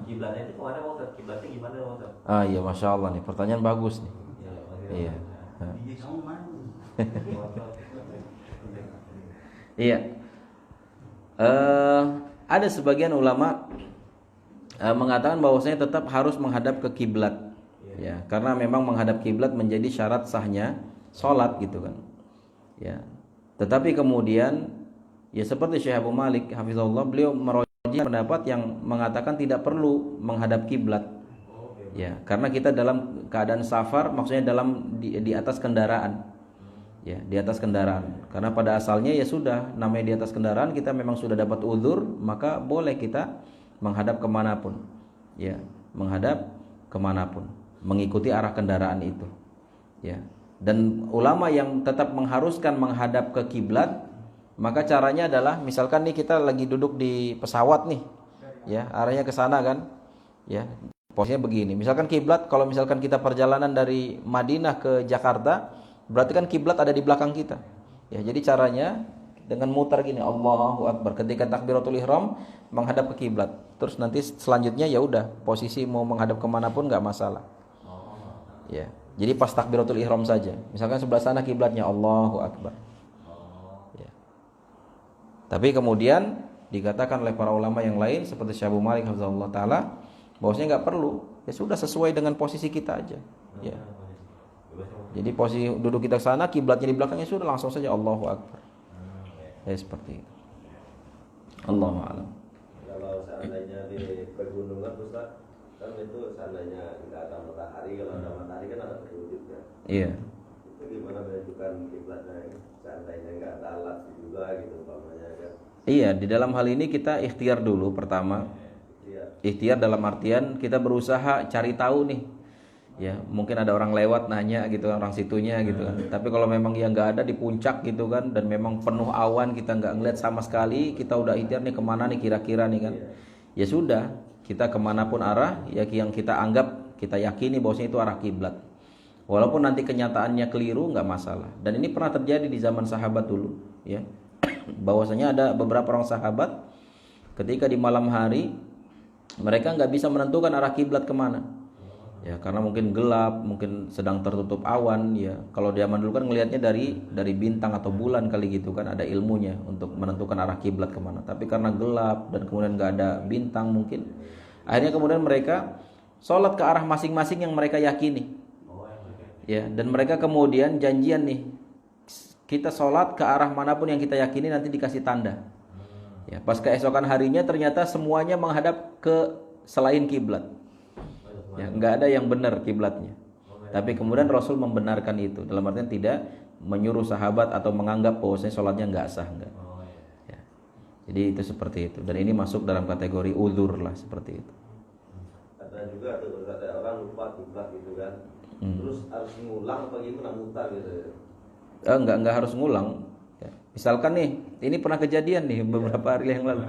Kiblatnya itu kemana Ustaz? Kiblatnya gimana Ustaz? Ah iya, masya Allah nih, pertanyaan bagus nih. Iya. Iya. Ada sebagian ulama mengatakan bahwasanya tetap harus menghadap ke kiblat. Ya, karena memang menghadap kiblat menjadi syarat sahnya sholat gitu kan. Ya. Tetapi kemudian ya seperti Syekh Abu Malik hafizahullah, beliau merojih pendapat yang mengatakan tidak perlu menghadap kiblat. Ya, karena kita dalam keadaan safar, maksudnya di atas kendaraan. Ya, di atas kendaraan. Karena pada asalnya ya sudah, namanya di atas kendaraan, kita memang sudah dapat uzur, maka boleh kita menghadap kemanapun. Ya, menghadap kemanapun, mengikuti arah kendaraan itu. Ya. Dan ulama yang tetap mengharuskan menghadap ke kiblat, maka caranya adalah misalkan nih kita lagi duduk di pesawat nih, ya arahnya ke sana kan, ya posisinya begini. Misalkan kiblat, kalau misalkan kita perjalanan dari Madinah ke Jakarta, berarti kan kiblat ada di belakang kita. Ya, jadi caranya dengan mutar gini, Allahu Akbar. Ketika takbiratul ihram menghadap ke kiblat. Terus nanti selanjutnya ya udah posisi mau menghadap kemanapun nggak masalah. Ya, jadi pas takbiratul ihram saja. Misalkan sebelah sana kiblatnya, Allahu Akbar. Ya. Tapi kemudian dikatakan oleh para ulama yang lain seperti Syekh Abu Malik hafizahullah taala, bahwasanya nggak perlu, ya sudah sesuai dengan posisi kita aja. Ya. Jadi posisi duduk kita ke sana, kiblatnya di belakangnya, sudah langsung saja Allahu Akbar. Ya seperti itu. Allahu a'lam. Kalau seandainya di pegunungan Ustaz, kan itu seandainya nggak ada matahari, kalau ada matahari kan ada petunjuk ya. Iya. Itu gimana menentukan kiblatnya? Seandainya nggak ada alat juga gitu umpamanya kan. Iya, di dalam hal ini kita ikhtiar dulu pertama. Ikhtiar dalam artian kita berusaha cari tahu nih. Ya, mungkin ada orang lewat nanya gitu, orang situnya gitu kan. Tapi kalau memang yang nggak ada di puncak gitu kan, dan memang penuh awan, kita nggak ngeliat sama sekali, kita udah ikhtiar nih kemana nih kira-kira nih kan. Ya sudah, kita kemanapun arah ya yang kita anggap, kita yakini bahwasanya itu arah kiblat. Walaupun nanti kenyataannya keliru nggak masalah. Dan ini pernah terjadi di zaman sahabat dulu, ya. Bahwasanya ada beberapa orang sahabat ketika di malam hari mereka nggak bisa menentukan arah kiblat kemana. Ya, karena mungkin gelap, mungkin sedang tertutup awan ya. Kalau zaman dulu kan ngelihatnya dari bintang atau bulan kali gitu kan, ada ilmunya untuk menentukan arah kiblat kemana. Tapi karena gelap dan kemudian nggak ada bintang mungkin, akhirnya kemudian mereka sholat ke arah masing-masing yang mereka yakini. Ya, dan mereka kemudian janjian nih, kita sholat ke arah manapun yang kita yakini nanti dikasih tanda. Ya, pas keesokan harinya ternyata semuanya menghadap ke selain kiblat. Ya, nggak ada yang benar kiblatnya. Tapi kemudian Rasul membenarkan itu, dalam artian tidak menyuruh sahabat atau menganggap bahwasanya sholatnya nggak sah, enggak. Ya. Jadi itu seperti itu. Dan ini masuk dalam kategori uzur lah, seperti itu. Ada juga tuh ada orang lupa kiblat gitu kan. Terus harus ngulang apa gimana, mutar gitu. Enggak harus ngulang. Ya. Misalkan nih, ini pernah kejadian nih beberapa hari yang lalu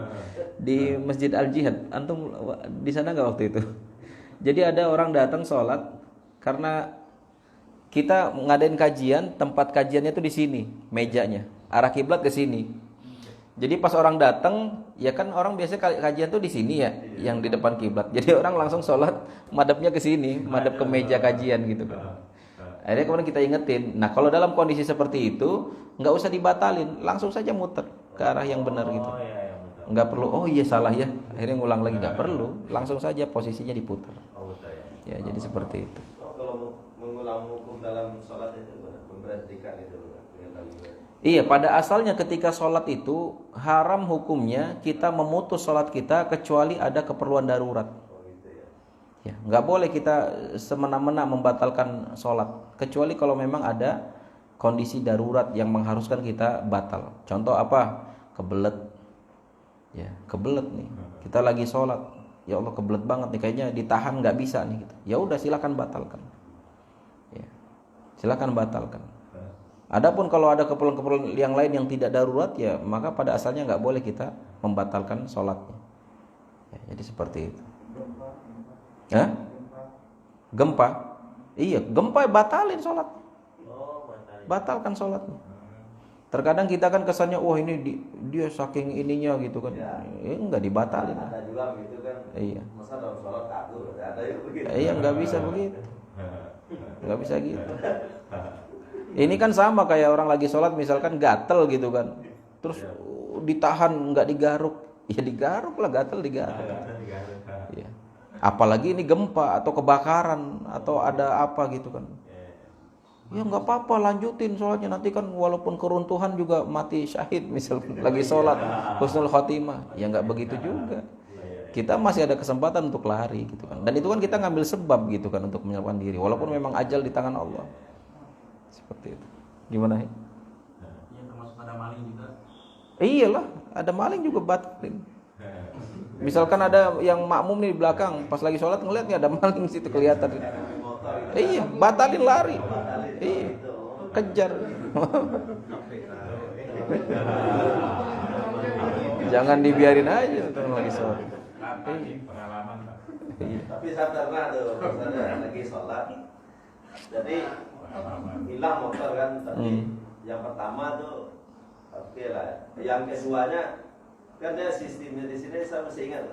di Masjid Al-Jihad. Antum di sana nggak waktu itu? Jadi ada orang datang sholat karena kita ngadain kajian, tempat kajiannya tuh di sini, mejanya, arah kiblat ke sini. Jadi pas orang datang, ya kan orang biasanya kajian tuh di sini ya, yang di depan kiblat. Jadi orang langsung sholat madhabnya ke sini, madhab ke meja kajian gitu kan. Akhirnya kemudian kita ingetin. Nah kalau dalam kondisi seperti itu, nggak usah dibatalin, langsung saja muter ke arah yang benar gitu. Nggak perlu, oh iya salah ya, akhirnya ngulang lagi, nggak perlu, langsung saja posisinya diputar. Ya jadi seperti itu. Kalau mengulang hukum dalam sholat itu memberhentikan itu dengan takbir. Iya, pada asalnya ketika sholat itu haram hukumnya kita memutus sholat kita kecuali ada keperluan darurat. Ya, nggak boleh kita semena-mena membatalkan sholat kecuali kalau memang ada kondisi darurat yang mengharuskan kita batal. Contoh apa? Kebelet. Ya, kebelet nih. Kita lagi sholat, ya Allah kebelet banget nih, kayaknya ditahan nggak bisa nih. Gitu. Ya udah silakan batalkan. Ya, silakan batalkan. Adapun kalau ada keperluan-keperluan yang lain yang tidak darurat ya maka pada asalnya nggak boleh kita membatalkan sholatnya. Ya, jadi seperti itu. Hah? Gempa? Iya, gempa batalin sholat. Batalkan sholatnya. Terkadang kita kan kesannya wah ini dia saking ininya gitu kan. Enggak dibatalin. Ada juga gitu kan. Iya. Masa dalam sholat kabur ada yang begitu. Iya, nggak bisa begitu. Nggak bisa gitu. Ini kan sama kayak orang lagi sholat misalkan gatel gitu kan. Terus ditahan nggak digaruk. Ya digaruk lah, gatel digaruk. Ya. Apalagi ini gempa atau kebakaran atau ada apa gitu kan. Ya nggak apa-apa, lanjutin sholatnya, nanti kan walaupun keruntuhan juga mati syahid misalkan lagi sholat husnul khotimah. Ya nggak begitu juga. Kita masih ada kesempatan untuk lari gitu kan. Dan itu kan kita ngambil sebab gitu kan untuk menyelamatkan diri walaupun memang ajal di tangan Allah. Seperti itu. Gimana ya? Yang termasuk ada maling juga. Iyalah, ada maling juga batalin. Misalkan ada yang makmum nih di belakang, pas lagi sholat ngeliat nih ada maling situ kelihatan. Iya, batalin lari. Iya, kejar. Jangan dibiarin aja tuh lagi sholat. Pengalaman Pak. Tapi saya pernah tuh, saya lagi sholat. Jadi hilang motor kan tadi. Yang pertama tuh oke lah. Yang keduanya kan dia sistemnya di sini saya masih ingat.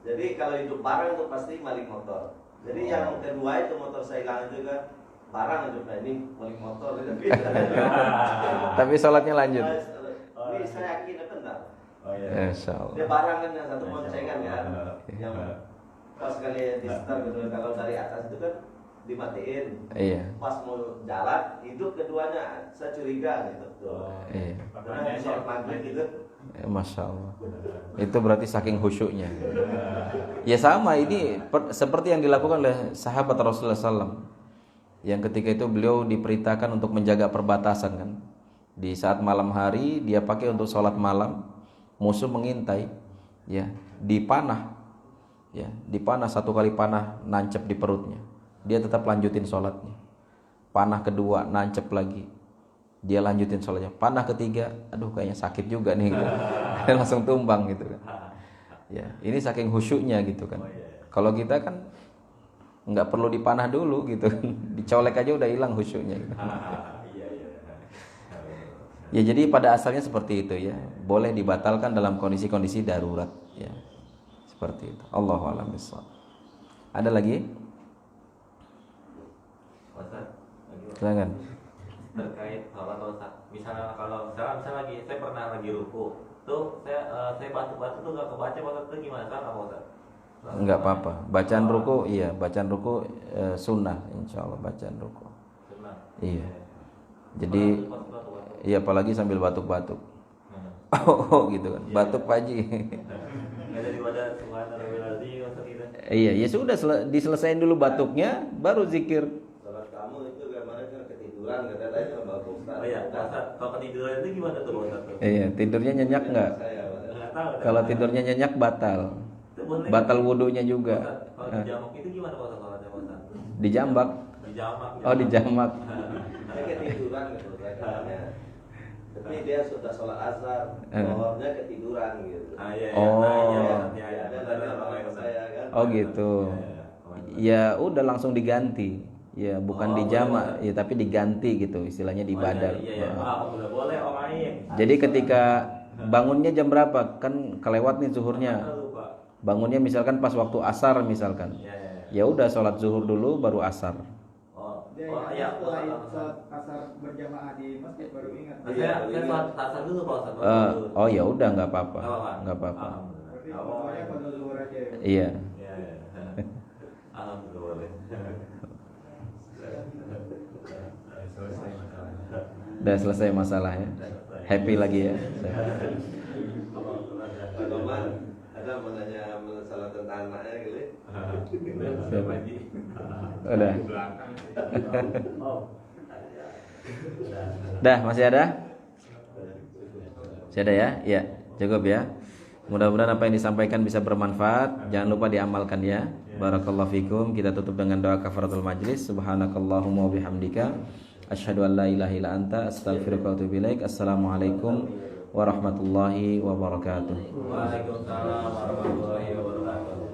Jadi kalau itu barang tuh pasti maling motor. Jadi yang kedua itu motor saya hilang itu kan barang itu nah ini maling motor itu. Tapi sholatnya lanjut. Ini saya yakin benar. Oh iya. Insyaallah. Dia barang kan yang satu boncengan kan. Yang pas kali di start gitu kalau dari atas itu kan dimatiin. Iya. Pas mau jalan hidup keduanya saya curiga gitu. Iya. Karena di sholat maghrib gitu. Masya Allah. Itu berarti saking khusyuknya. Ya sama ini seperti yang dilakukan oleh sahabat Rasulullah SAW. Yang ketika itu beliau diperintahkan untuk menjaga perbatasan kan. Di saat malam hari dia pakai untuk sholat malam, musuh mengintai, ya dipanah, ya dipanah satu kali panah nancep di perutnya. Dia tetap lanjutin sholatnya. Panah kedua nancep lagi. Dia lanjutin sholatnya. Panah ketiga, aduh kayaknya sakit juga nih gitu. Dia langsung tumbang gitu kan. Ya, ini saking khusyuknya gitu kan. Kalau kita kan nggak perlu dipanah dulu gitu kan. Dicolek aja udah hilang khusyuknya gitu. Ya jadi pada asalnya seperti itu ya. Boleh dibatalkan dalam kondisi-kondisi darurat ya. Seperti itu. Allahu a'lam bishawab. Ada lagi? Silakan. Terkait sholat Ustaz. Misalnya kalau saya lagi saya pernah lagi ruku, tuh saya batuk-batuk tuh nggak kebaca Ustaz, itu gimana kan apa Ustaz? Enggak apa-apa. Bacaan ruku iya, bacaan ruku sunnah insyaallah bacaan ruku. Sunnah. Iya. Jadi iya apalagi sambil batuk-batuk. Oh gitu kan. Batuk Pak Haji. Nggak ada dibaca subhanallahil azim Ustaz gitu. Iya, ya sudah diselesain dulu batuknya baru zikir. Sholat kamu itu kemarin kan ketiduran katanya Bapak Ustaz. Oh iya, Ustaz, kalau ketiduran itu gimana tuh Ustaz? Iya, tidurnya nyenyak enggak? Nggak tahu. Kalau tidurnya nyenyak batal. Batal wudunya juga. Kalau di jamak itu gimana Ustaz sholatnya Ustaz? Dijambak. Di jamak. Oh, dijamak. Dia ketiduran gitu katanya. Tapi dia sudah sholat asar, pohonnya ketiduran gitu. Ah iya. Oh. Ya, ada dari saya kan. Oh gitu. Ya udah langsung diganti. Ya bukan dijamak, ya tapi diganti gitu istilahnya di badal. Iya. Udah boleh orang lain. Jadi ketika bangunnya jam berapa? Kan kelewat nih zuhurnya. Lupa. Bangunnya misalkan pas waktu asar misalkan. Ya udah sholat zuhur dulu baru asar. Dia Oh, ingat iya. setelah sholat asar berjamaah di masjid baru ingat. Saya sholat asar dulu Pak Ustaz. Oh ya udah nggak apa-apa. Nggak apa-apa. Nggak apa-apa. Berarti pokoknya pada zuhur aja ya. Iya. Iya. Alhamdulillah boleh. Udah selesai masalah ya. Happy lagi ya. Pak Komar, ada mau nanya masalah tentang anaknya gitu? Udah. Dah, masih ada? Masih ada ya? Iya, cukup ya. Mudah-mudahan apa yang disampaikan bisa bermanfaat. Jangan lupa diamalkan ya. Barakallahu fikum. Kita tutup dengan doa kafaratul majlis. Subhanakallahumma wa bihamdika asyhadu an la ilaha illa anta astaghfiruka wa atubu ilaik. Assalamualaikum warahmatullahi wabarakatuh. Waalaikumsalam warahmatullahi wabarakatuh.